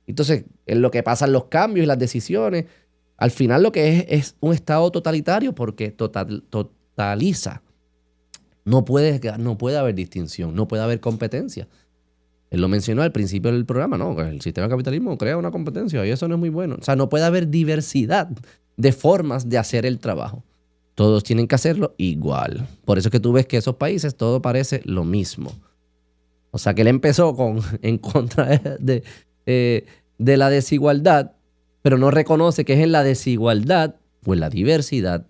Speaker 1: Entonces, en lo que pasan los cambios y las decisiones, al final lo que es un estado totalitario porque totaliza. No puede haber distinción, no puede haber competencia. Él lo mencionó al principio del programa, ¿no? El sistema de capitalismo crea una competencia y eso no es muy bueno. O sea, no puede haber diversidad de formas de hacer el trabajo. Todos tienen que hacerlo igual. Por eso es que tú ves que esos países todo parece lo mismo. O sea, que él empezó en contra de la desigualdad, pero no reconoce que es en la desigualdad o en la diversidad,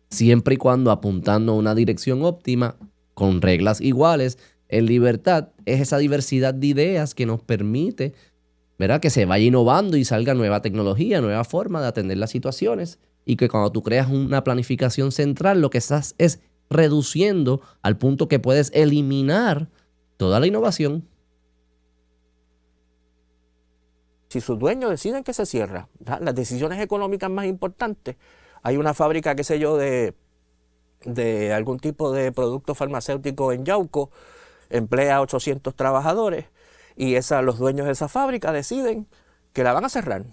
Speaker 1: siempre y cuando apuntando a una dirección óptima, con reglas iguales, en libertad. Es esa diversidad de ideas que nos permite, ¿verdad?, que se vaya innovando y salga nueva tecnología, nueva forma de atender las situaciones, y que cuando tú creas una planificación central, lo que estás es reduciendo al punto que puedes eliminar toda la innovación.
Speaker 3: Si sus dueños deciden que se cierra, las decisiones económicas más importantes, hay una fábrica, qué sé yo, de algún tipo de producto farmacéutico en Yauco, emplea 800 trabajadores y los dueños de esa fábrica deciden que la van a cerrar.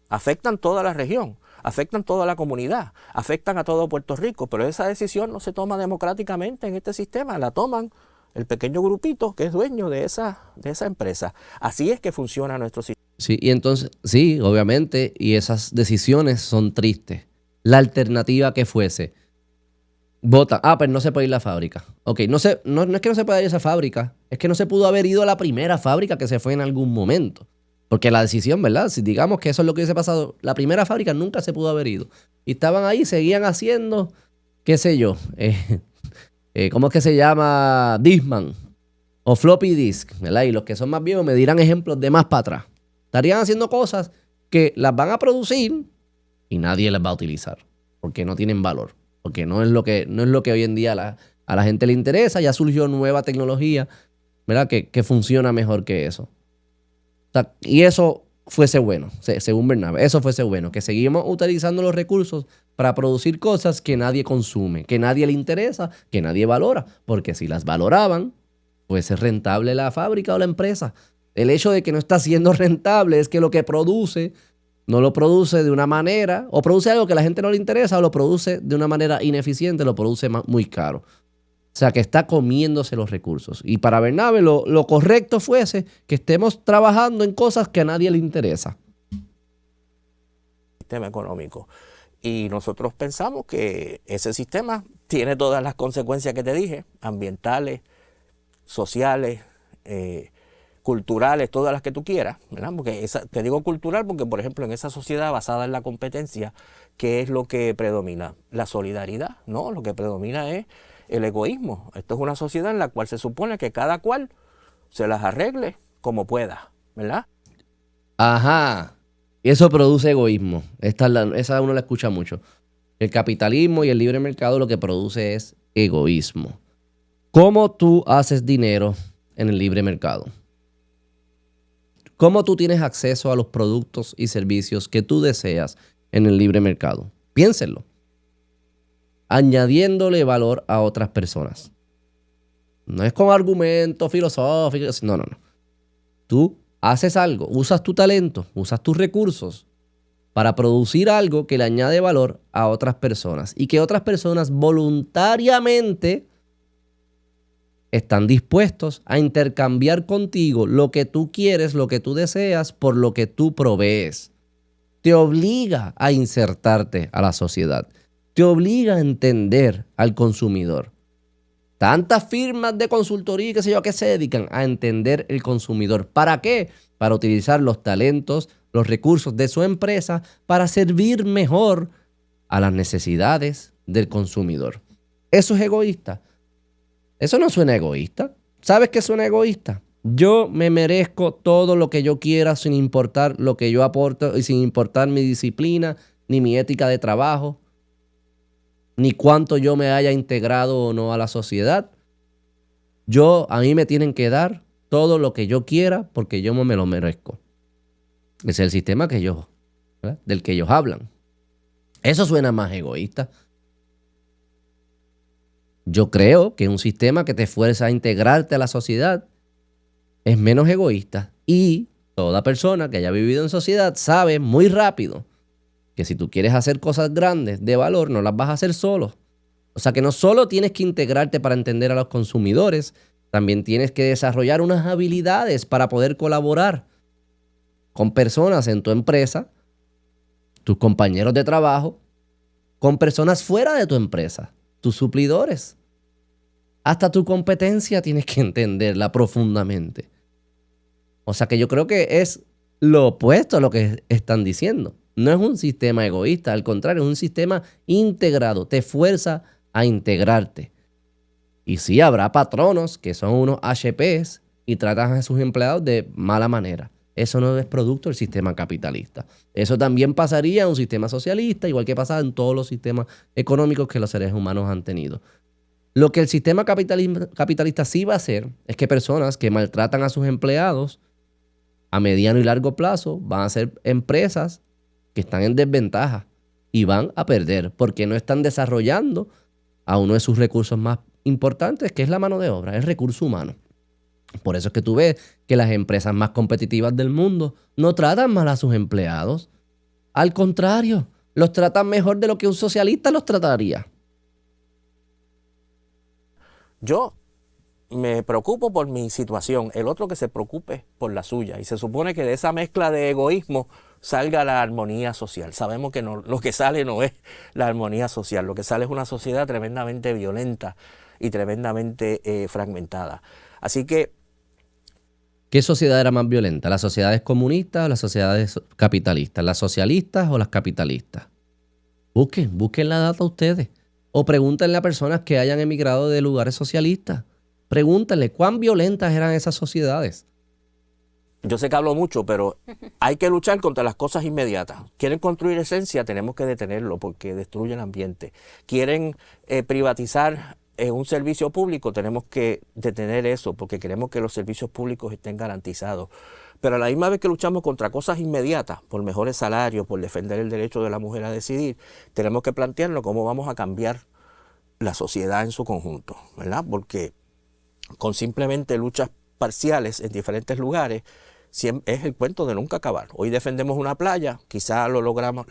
Speaker 3: Afectan toda la región, afectan toda la comunidad, afectan a todo Puerto Rico, pero esa decisión no se toma democráticamente en este sistema, la toman el pequeño grupito que es dueño de esa empresa. Así es que funciona nuestro sistema.
Speaker 1: Sí, y entonces, sí, obviamente, y esas decisiones son tristes. La alternativa que fuese, votan, pero no se puede ir a la fábrica. Ok, no es que no se pueda ir a esa fábrica, es que no se pudo haber ido a la primera fábrica que se fue en algún momento. Porque la decisión, ¿verdad? Si digamos que eso es lo que hubiese pasado, la primera fábrica nunca se pudo haber ido. Y estaban ahí, seguían haciendo, qué sé yo, ¿cómo es que se llama? Discman o floppy disk, ¿verdad? Y los que son más viejos me dirán ejemplos de más para atrás. Estarían haciendo cosas que las van a producir y nadie las va a utilizar porque no tienen valor, porque no es lo que hoy en día a la gente le interesa. Ya surgió nueva tecnología, ¿verdad?, que funciona mejor que eso. O sea, y eso fuese bueno, según Bernabe, eso fuese bueno, que seguimos utilizando los recursos para producir cosas que nadie consume, que nadie le interesa, que nadie valora, porque si las valoraban, pues es rentable la fábrica o la empresa. El hecho de que no está siendo rentable es que lo que produce no lo produce de una manera, o produce algo que a la gente no le interesa, o lo produce de una manera ineficiente, lo produce muy caro. O sea, que está comiéndose los recursos. Y para Bernabe lo correcto fuese que estemos trabajando en cosas que a nadie le interesa.
Speaker 3: Sistema económico. Y nosotros pensamos que ese sistema tiene todas las consecuencias que te dije, ambientales, sociales, culturales, todas las que tú quieras, ¿verdad? Porque te digo cultural porque, por ejemplo, en esa sociedad basada en la competencia, ¿qué es lo que predomina? La solidaridad, ¿no? Lo que predomina es el egoísmo. Esto es una sociedad en la cual se supone que cada cual se las arregle como pueda, ¿verdad?
Speaker 1: Ajá. Y eso produce egoísmo. Esa uno la escucha mucho. El capitalismo y el libre mercado lo que produce es egoísmo. ¿Cómo tú haces dinero en el libre mercado? ¿Cómo tú tienes acceso a los productos y servicios que tú deseas en el libre mercado? Piénsenlo. Añadiéndole valor a otras personas. No es con argumentos filosóficos. No. Tú haces algo, usas tu talento, usas tus recursos para producir algo que le añade valor a otras personas y que otras personas voluntariamente están dispuestos a intercambiar contigo lo que tú quieres, lo que tú deseas, por lo que tú provees. Te obliga a insertarte a la sociedad. Te obliga a entender al consumidor. Tantas firmas de consultoría y qué sé yo que se dedican a entender el consumidor. ¿Para qué? Para utilizar los talentos, los recursos de su empresa para servir mejor a las necesidades del consumidor. ¿Eso es egoísta? Eso no suena egoísta. ¿Sabes qué suena egoísta? Yo me merezco todo lo que yo quiera sin importar lo que yo aporto y sin importar mi disciplina, ni mi ética de trabajo, ni cuánto yo me haya integrado o no a la sociedad. A mí me tienen que dar todo lo que yo quiera porque yo me lo merezco. Ese es el sistema del que ellos hablan. Eso suena más egoísta. Yo creo que un sistema que te fuerza a integrarte a la sociedad es menos egoísta. Y toda persona que haya vivido en sociedad sabe muy rápido que si tú quieres hacer cosas grandes de valor, no las vas a hacer solo. O sea que no solo tienes que integrarte para entender a los consumidores, también tienes que desarrollar unas habilidades para poder colaborar con personas en tu empresa, tus compañeros de trabajo, con personas fuera de tu empresa, tus suplidores. Hasta tu competencia tienes que entenderla profundamente. O sea que yo creo que es lo opuesto a lo que están diciendo. No es un sistema egoísta, al contrario, es un sistema integrado. Te fuerza a integrarte. Y sí, habrá patronos que son unos HPs y tratan a sus empleados de mala manera. Eso no es producto del sistema capitalista. Eso también pasaría en un sistema socialista, igual que pasa en todos los sistemas económicos que los seres humanos han tenido. Lo que el sistema capitalista sí va a hacer es que personas que maltratan a sus empleados a mediano y largo plazo van a ser empresas que están en desventaja y van a perder porque no están desarrollando a uno de sus recursos más importantes, que es la mano de obra, el recurso humano. Por eso es que tú ves que las empresas más competitivas del mundo no tratan mal a sus empleados. Al contrario, los tratan mejor de lo que un socialista los trataría.
Speaker 3: Yo me preocupo por mi situación, el otro que se preocupe por la suya. Y se supone que de esa mezcla de egoísmo salga la armonía social. Sabemos que no, lo que sale no es la armonía social, lo que sale es una sociedad tremendamente violenta y tremendamente fragmentada. Así que...
Speaker 1: ¿Qué sociedad era más violenta? ¿Las sociedades comunistas o las sociedades capitalistas? ¿Las socialistas o las capitalistas? Busquen la data ustedes. O pregúntenle a personas que hayan emigrado de lugares socialistas. Pregúntenle cuán violentas eran esas sociedades.
Speaker 3: Yo sé que hablo mucho, pero hay que luchar contra las cosas inmediatas. Quieren construir esencia, tenemos que detenerlo porque destruye el ambiente. Quieren privatizar un servicio público, tenemos que detener eso porque queremos que los servicios públicos estén garantizados. Pero a la misma vez que luchamos contra cosas inmediatas, por mejores salarios, por defender el derecho de la mujer a decidir, tenemos que plantearnos cómo vamos a cambiar la sociedad en su conjunto, ¿verdad? Porque con simplemente luchas parciales en diferentes lugares, es el cuento de nunca acabar. Hoy defendemos una playa, quizás la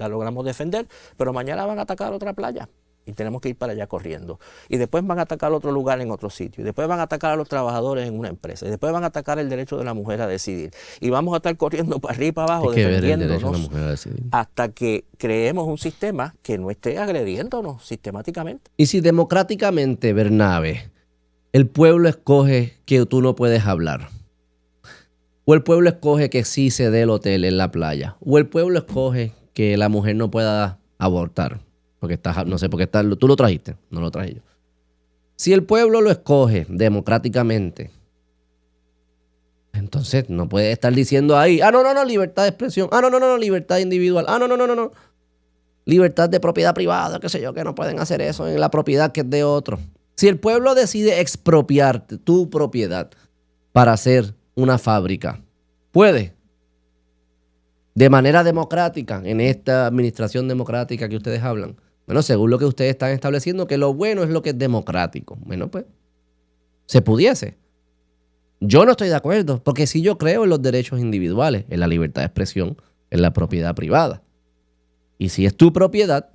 Speaker 3: logramos defender, pero mañana van a atacar otra playa. y tenemos que ir para allá corriendo. Y después van a atacar otro lugar en otro sitio, y después van a atacar a los trabajadores en una empresa, y después van a atacar el derecho de la mujer a decidir. Y vamos a estar corriendo para arriba y para abajo,
Speaker 1: Hay que ver el derecho de la
Speaker 3: defendiéndonos
Speaker 1: mujer a decidir.
Speaker 3: hasta que creemos un sistema que no esté agrediéndonos sistemáticamente.
Speaker 1: Y si democráticamente, Bernabe, el pueblo escoge que tú no puedes hablar, o el pueblo escoge que sí se dé el hotel en la playa, o el pueblo escoge que la mujer no pueda abortar, porque estás, no sé, porque tú lo trajiste, no lo traje yo. Si el pueblo lo escoge democráticamente, entonces no puede estar diciendo ahí, no, libertad de expresión, no, libertad individual, no, libertad de propiedad privada, qué sé yo, que no pueden hacer eso en la propiedad que es de otro. Si el pueblo decide expropiarte tu propiedad para hacer una fábrica, puede, de manera democrática, en esta administración democrática que ustedes hablan. Bueno, según lo que ustedes están estableciendo, que lo bueno es lo que es democrático. Bueno, pues, se pudiese. Yo no estoy de acuerdo, porque si yo creo en los derechos individuales, en la libertad de expresión, en la propiedad privada. Y si es tu propiedad,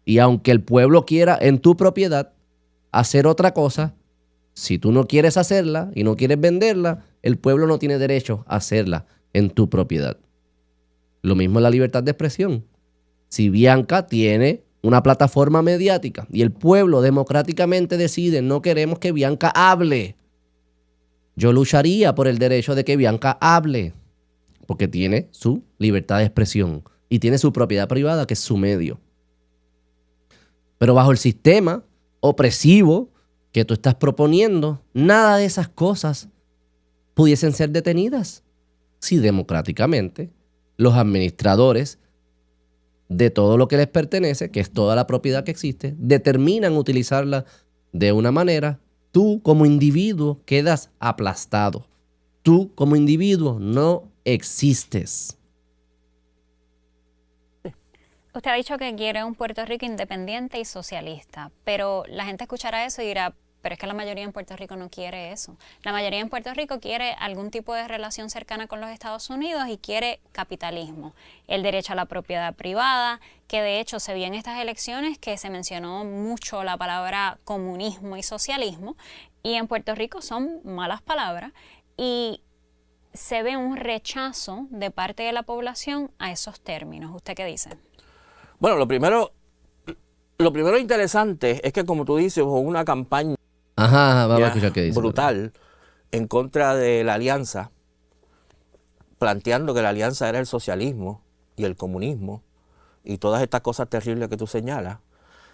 Speaker 1: y aunque el pueblo quiera en tu propiedad hacer otra cosa, si tú no quieres hacerla y no quieres venderla, el pueblo no tiene derecho a hacerla en tu propiedad. Lo mismo es la libertad de expresión. Si Bianca tiene una plataforma mediática y el pueblo democráticamente decide no queremos que Bianca hable, yo lucharía por el derecho de que Bianca hable, porque tiene su libertad de expresión y tiene su propiedad privada, que es su medio. Pero bajo el sistema opresivo que tú estás proponiendo, nada de esas cosas pudiesen ser detenidas si democráticamente los administradores de todo lo que les pertenece, que es toda la propiedad que existe, determinan utilizarla de una manera. Tú como individuo quedas aplastado. Tú como individuo no existes.
Speaker 2: Usted ha dicho que quiere un Puerto Rico independiente y socialista, pero la gente escuchará eso y dirá, pero es que la mayoría en Puerto Rico no quiere eso. La mayoría en Puerto Rico quiere algún tipo de relación cercana con los Estados Unidos y quiere capitalismo, el derecho a la propiedad privada, que de hecho se vio en estas elecciones que se mencionó mucho la palabra comunismo y socialismo, y en Puerto Rico son malas palabras, y se ve un rechazo de parte de la población a esos términos. ¿Usted qué dice?
Speaker 3: Bueno, lo primero interesante es que, como tú dices, hubo una campaña
Speaker 1: Vamos a escuchar qué dice.
Speaker 3: brutal en contra de la alianza, planteando que la alianza era el socialismo y el comunismo y todas estas cosas terribles que tú señalas.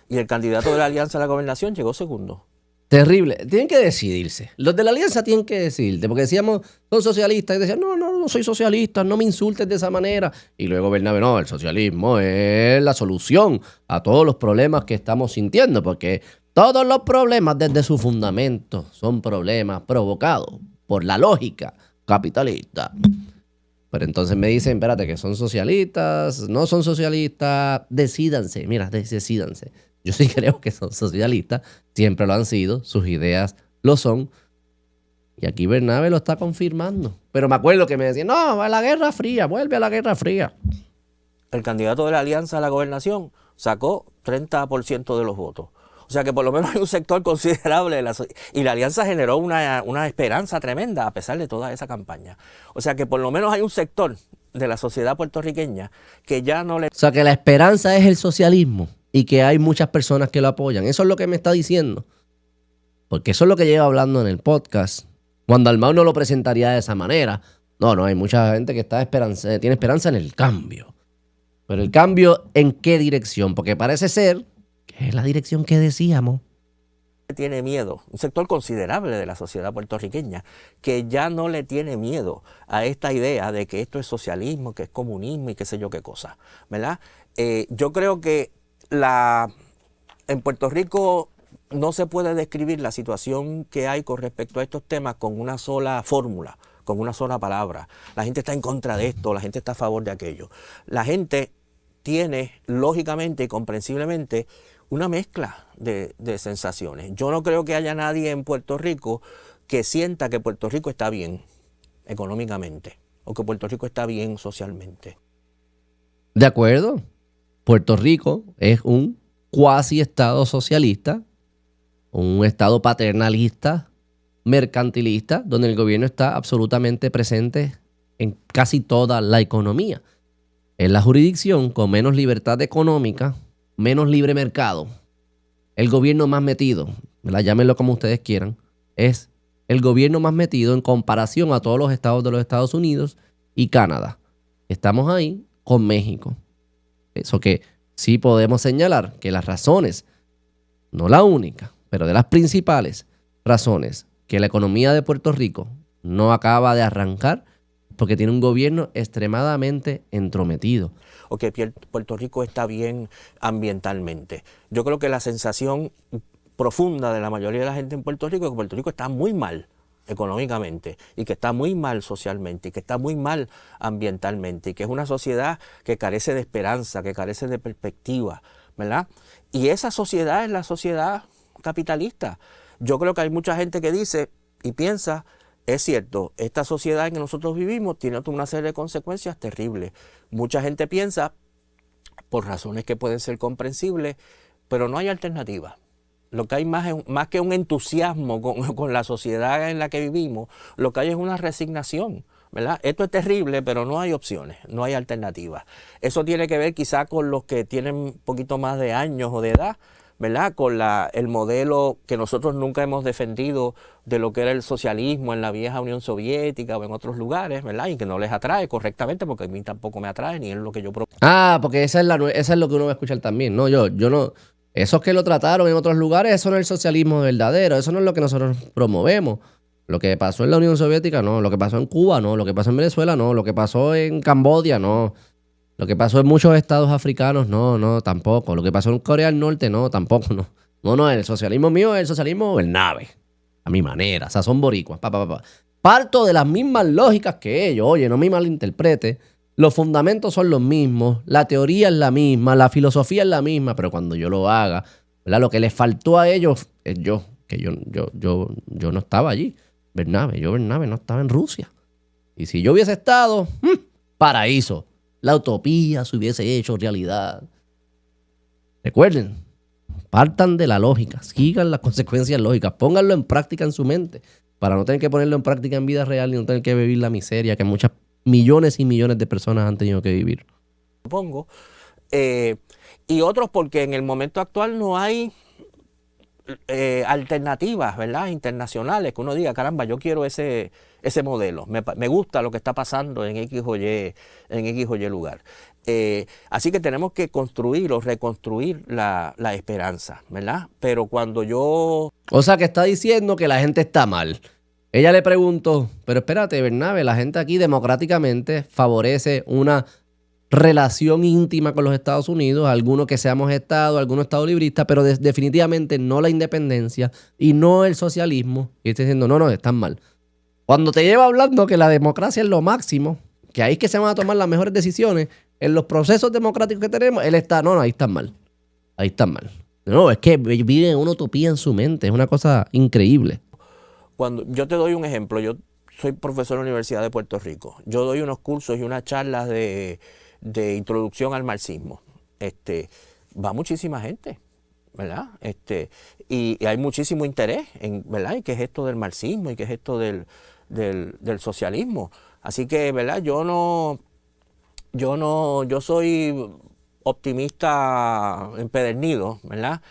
Speaker 3: Y el candidato de la alianza a la gobernación llegó segundo.
Speaker 1: Terrible. Tienen que decidirse. Los de la alianza tienen que decidirse. Porque decíamos, son socialistas. Y decían, no soy socialista, no me insultes de esa manera. Y luego Bernabe, no, el socialismo es la solución a todos los problemas que estamos sintiendo. Porque todos los problemas desde su fundamento son problemas provocados por la lógica capitalista. Pero entonces me dicen, espérate, que son socialistas, no son socialistas, decídanse, mira, decídanse. Yo sí creo que son socialistas, siempre lo han sido, sus ideas lo son. Y aquí Bernabe lo está confirmando. Pero me acuerdo que me decían, no, a la Guerra Fría, vuelve a la Guerra Fría.
Speaker 3: El candidato de la alianza a la gobernación sacó 30% de los votos. O sea que por lo menos hay un sector considerable y la alianza generó una esperanza tremenda a pesar de toda esa campaña. O sea que por lo menos hay un sector de la sociedad puertorriqueña que ya no le...
Speaker 1: O sea que la esperanza es el socialismo y que hay muchas personas que lo apoyan. Eso es lo que me está diciendo. Porque eso es lo que llevo hablando en el podcast. Cuando Dalmau no lo presentaría de esa manera. No, hay mucha gente que tiene esperanza en el cambio. Pero el cambio, ¿en qué dirección? Porque parece ser que es la dirección que decíamos.
Speaker 3: Tiene miedo, un sector considerable de la sociedad puertorriqueña, que ya no le tiene miedo a esta idea de que esto es socialismo, que es comunismo y qué sé yo qué cosa, ¿verdad? Yo creo que en Puerto Rico no se puede describir la situación que hay con respecto a estos temas con una sola fórmula, con una sola palabra. La gente está en contra de esto, la gente está a favor de aquello. La gente tiene, lógicamente y comprensiblemente, una mezcla de sensaciones. Yo no creo que haya nadie en Puerto Rico que sienta que Puerto Rico está bien económicamente o que Puerto Rico está bien socialmente.
Speaker 1: De acuerdo. Puerto Rico es un cuasi estado socialista, un estado paternalista, mercantilista, donde el gobierno está absolutamente presente en casi toda la economía. Es la jurisdicción con menos libertad económica, menos libre mercado. El gobierno más metido, llámenlo como ustedes quieran, es el gobierno más metido en comparación a todos los estados de los Estados Unidos y Canadá. Estamos ahí con México. Eso que sí podemos señalar que las razones, no la única, pero de las principales razones que la economía de Puerto Rico no acaba de arrancar, porque tiene un gobierno extremadamente entrometido.
Speaker 3: O que Puerto Rico está bien ambientalmente. Yo creo que la sensación profunda de la mayoría de la gente en Puerto Rico es que Puerto Rico está muy mal económicamente y que está muy mal socialmente y que está muy mal ambientalmente y que es una sociedad que carece de esperanza, que carece de perspectiva, ¿verdad? Y esa sociedad es la sociedad capitalista. Yo creo que hay mucha gente que dice y piensa, es cierto, esta sociedad en que nosotros vivimos tiene una serie de consecuencias terribles. Mucha gente piensa, por razones que pueden ser comprensibles, pero no hay alternativa. Lo que hay más que un entusiasmo con la sociedad en la que vivimos, lo que hay es una resignación, ¿verdad? Esto es terrible, pero no hay opciones, no hay alternativas. Eso tiene que ver quizá con los que tienen un poquito más de años o de edad, ¿verdad? Con el modelo que nosotros nunca hemos defendido de lo que era el socialismo en la vieja Unión Soviética o en otros lugares, ¿verdad? Y que no les atrae correctamente, porque a mí tampoco me atrae, ni es lo que yo propongo.
Speaker 1: Porque esa es lo que uno va a escuchar también. No, yo no. Esos que lo trataron en otros lugares, eso no es el socialismo verdadero, eso no es lo que nosotros promovemos. Lo que pasó en la Unión Soviética, no. Lo que pasó en Cuba, no. Lo que pasó en Venezuela, no. Lo que pasó en Camboya, no. Lo que pasó en muchos estados africanos, no, tampoco. Lo que pasó en Corea del Norte, no, tampoco, no. No, el socialismo mío es el socialismo Bernabe. A mi manera, sazón boricua. Parto de las mismas lógicas que ellos. Oye, no me malinterprete. Los fundamentos son los mismos, la teoría es la misma, la filosofía es la misma, pero cuando yo lo haga, ¿verdad? Lo que les faltó a ellos es yo no estaba allí. Bernabe no estaba en Rusia. Y si yo hubiese estado, paraíso. La utopía se hubiese hecho realidad. Recuerden, partan de la lógica, sigan las consecuencias lógicas, pónganlo en práctica en su mente, para no tener que ponerlo en práctica en vida real y no tener que vivir la miseria que muchas millones y millones de personas han tenido que vivir.
Speaker 3: Y otros porque en el momento actual no hay alternativas, ¿verdad? Internacionales, que uno diga, caramba, yo quiero ese modelo, me gusta lo que está pasando en X o Y lugar. Así que tenemos que construir o reconstruir la esperanza, ¿verdad? Pero cuando yo...
Speaker 1: O sea, que está diciendo que la gente está mal. Ella le preguntó, pero espérate, Bernabe, la gente aquí democráticamente favorece una relación íntima con los Estados Unidos, algunos que seamos Estado, algunos Estado libristas, pero definitivamente no la independencia y no el socialismo. Y está diciendo, no, están mal. Cuando te lleva hablando que la democracia es lo máximo, que ahí es que se van a tomar las mejores decisiones, en los procesos democráticos que tenemos, él está, ahí están mal. Ahí están mal. No, es que viven una utopía en su mente, es una cosa increíble.
Speaker 3: Cuando yo te doy un ejemplo, yo soy profesor en la Universidad de Puerto Rico. Yo doy unos cursos y unas charlas de introducción al marxismo. Va muchísima gente, ¿verdad? Y hay muchísimo interés en, ¿verdad? ¿Y qué es esto del marxismo? ¿Y qué es esto del socialismo? Así que, ¿verdad? Yo soy optimista empedernido, ¿verdad?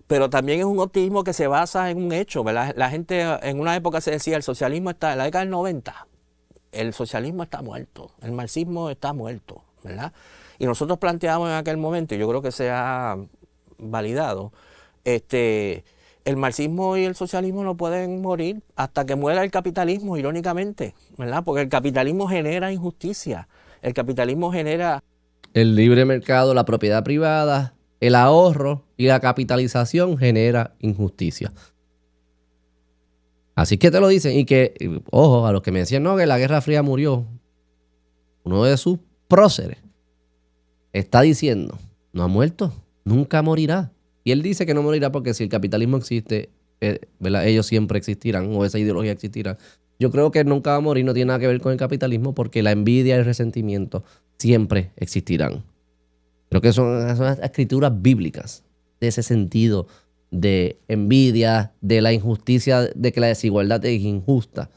Speaker 3: Pero también es un optimismo que se basa en un hecho, ¿verdad? La gente en una época se decía, el socialismo está, en la década del 90, el socialismo está muerto, el marxismo está muerto, ¿verdad? Y nosotros planteamos en aquel momento, y yo creo que se ha validado, el marxismo y el socialismo no pueden morir hasta que muera el capitalismo, irónicamente, ¿verdad? Porque el capitalismo genera injusticia, el capitalismo genera...
Speaker 1: El libre mercado, la propiedad privada, el ahorro y la capitalización genera injusticia. Así que te lo dicen. Y que, ojo, a los que me decían, no, que la Guerra Fría murió, uno de sus próceres está diciendo, no ha muerto, nunca morirá. Y él dice que no morirá porque si el capitalismo existe, ¿verdad? Ellos siempre existirán, o esa ideología existirá. Yo creo que nunca va a morir, no tiene nada que ver con el capitalismo, porque la envidia y el resentimiento siempre existirán. Creo que son escrituras bíblicas de ese sentido de envidia, de la injusticia, de que la desigualdad es injusta.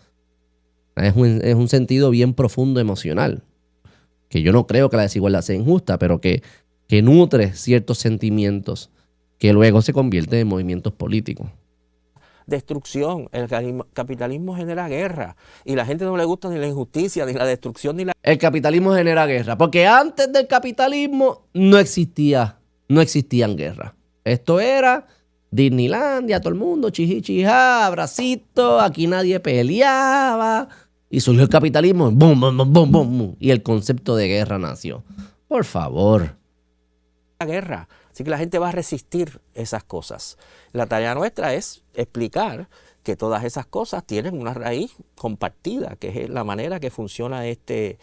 Speaker 1: Es un sentido bien profundo emocional, que yo no creo que la desigualdad sea injusta, pero que nutre ciertos sentimientos que luego se convierten en movimientos políticos.
Speaker 3: Destrucción. El capitalismo genera guerra y la gente no le gusta ni la injusticia, ni la destrucción, ni la...
Speaker 1: El capitalismo genera guerra, porque antes del capitalismo no existían guerras. Esto era Disneylandia, todo el mundo, chijí, abracito, aquí nadie peleaba. Y surgió el capitalismo, boom, boom, boom, boom, boom, y el concepto de guerra nació. Por favor.
Speaker 3: Guerra. Así que la gente va a resistir esas cosas. La tarea nuestra es explicar que todas esas cosas tienen una raíz compartida, que es la manera que funciona este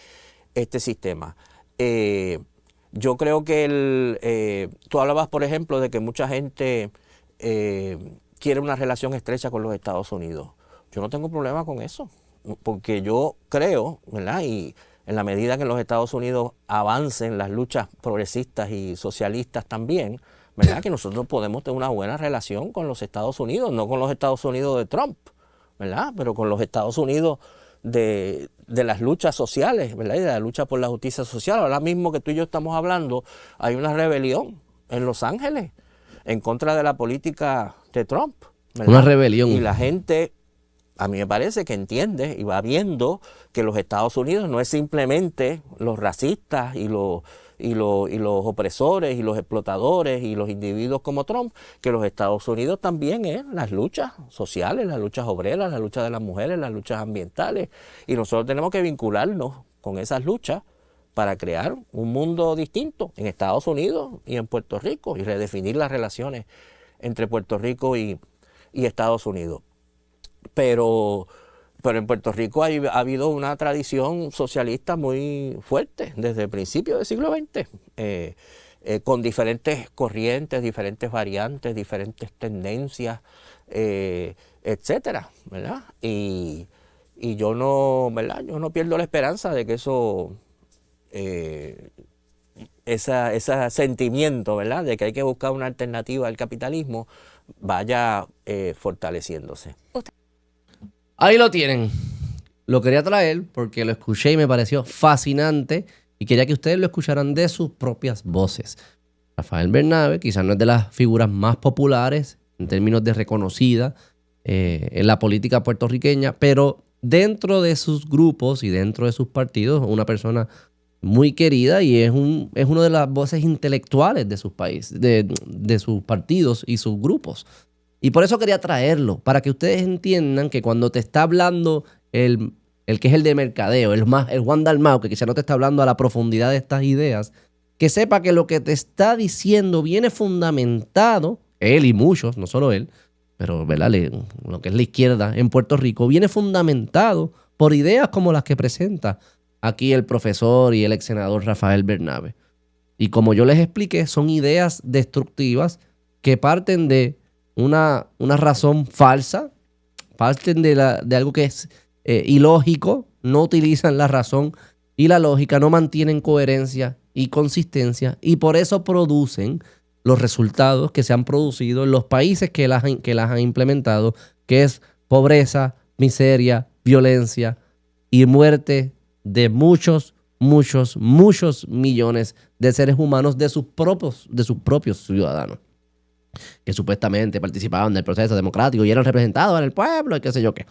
Speaker 3: sistema. Yo creo que tú hablabas, por ejemplo, de que mucha gente quiere una relación estrecha con los Estados Unidos. Yo no tengo problema con eso, porque yo creo, ¿verdad? Y en la medida que en los Estados Unidos avancen las luchas progresistas y socialistas también, ¿verdad? Que nosotros podemos tener una buena relación con los Estados Unidos, no con los Estados Unidos de Trump, ¿verdad? Pero con los Estados Unidos de las luchas sociales, ¿verdad? Y de la lucha por la justicia social. Ahora mismo que tú y yo estamos hablando, hay una rebelión en Los Ángeles en contra de la política de Trump, ¿verdad?
Speaker 1: Una rebelión.
Speaker 3: Y la gente, a mí me parece que entiende y va viendo que los Estados Unidos no es simplemente los racistas y los opresores y los explotadores y los individuos como Trump, que los Estados Unidos también es las luchas sociales, las luchas obreras, las luchas de las mujeres, las luchas ambientales. Y nosotros tenemos que vincularnos con esas luchas para crear un mundo distinto en Estados Unidos y en Puerto Rico y redefinir las relaciones entre Puerto Rico y Estados Unidos. Pero en Puerto Rico ha habido una tradición socialista muy fuerte desde el principio del siglo XX, con diferentes corrientes, diferentes variantes, diferentes tendencias, etcétera, ¿verdad? Y yo no, ¿verdad? Yo no pierdo la esperanza de que eso, ese sentimiento, ¿verdad? De que hay que buscar una alternativa al capitalismo vaya fortaleciéndose.
Speaker 1: Ahí lo tienen. Lo quería traer porque lo escuché y me pareció fascinante y quería que ustedes lo escucharan de sus propias voces. Rafael Bernabe quizás no es de las figuras más populares en términos de reconocida en la política puertorriqueña, pero dentro de sus grupos y dentro de sus partidos, una persona muy querida y es una de las voces intelectuales de sus países, de sus partidos y sus grupos. Y por eso quería traerlo, para que ustedes entiendan que cuando te está hablando el que es el de mercadeo, el Juan Dalmau, que quizá no te está hablando a la profundidad de estas ideas, que sepa que lo que te está diciendo viene fundamentado, él y muchos, no solo él, pero ¿verdad? Lo que es la izquierda en Puerto Rico, viene fundamentado por ideas como las que presenta aquí el profesor y el ex senador Rafael Bernabe. Y como yo les expliqué, son ideas destructivas que parten de una razón falsa, parten de algo que es ilógico, no utilizan la razón y la lógica, no mantienen coherencia y consistencia y por eso producen los resultados que se han producido en los países que las han implementado, que es pobreza, miseria, violencia y muerte de muchos millones de seres humanos de sus propios ciudadanos, que supuestamente participaban del proceso democrático y eran representados en el pueblo y qué sé yo qué.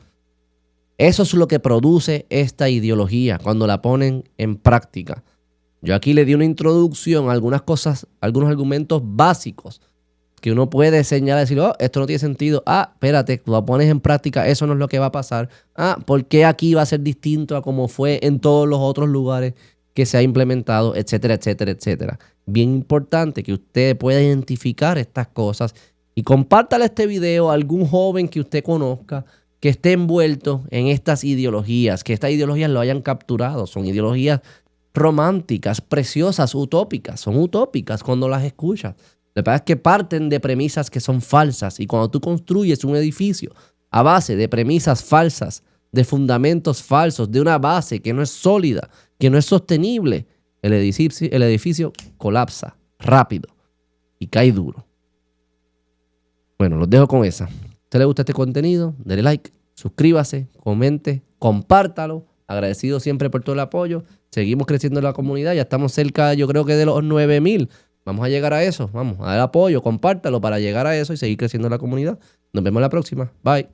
Speaker 1: Eso es lo que produce esta ideología cuando la ponen en práctica. Yo aquí le di una introducción a algunas cosas, algunos argumentos básicos que uno puede señalar y decir, oh, esto no tiene sentido. Ah, espérate, lo pones en práctica, eso no es lo que va a pasar. Ah, ¿por qué aquí va a ser distinto a como fue en todos los otros lugares que se ha implementado, etcétera, etcétera, etcétera? Bien importante que usted pueda identificar estas cosas y compártale este video a algún joven que usted conozca que esté envuelto en estas ideologías, que estas ideologías lo hayan capturado. Son ideologías románticas, preciosas, utópicas. Son utópicas cuando las escuchas. Lo que pasa es que parten de premisas que son falsas y cuando tú construyes un edificio a base de premisas falsas, de fundamentos falsos, de una base que no es sólida, que no es sostenible, el edificio colapsa rápido y cae duro. Bueno, los dejo con esa. Si a usted le gusta este contenido, dele like, suscríbase, comente, compártalo. Agradecido siempre por todo el apoyo. Seguimos creciendo en la comunidad. Ya estamos cerca, yo creo que de los 9,000. Vamos a llegar a eso. Vamos a dar apoyo, compártalo para llegar a eso y seguir creciendo en la comunidad. Nos vemos la próxima. Bye.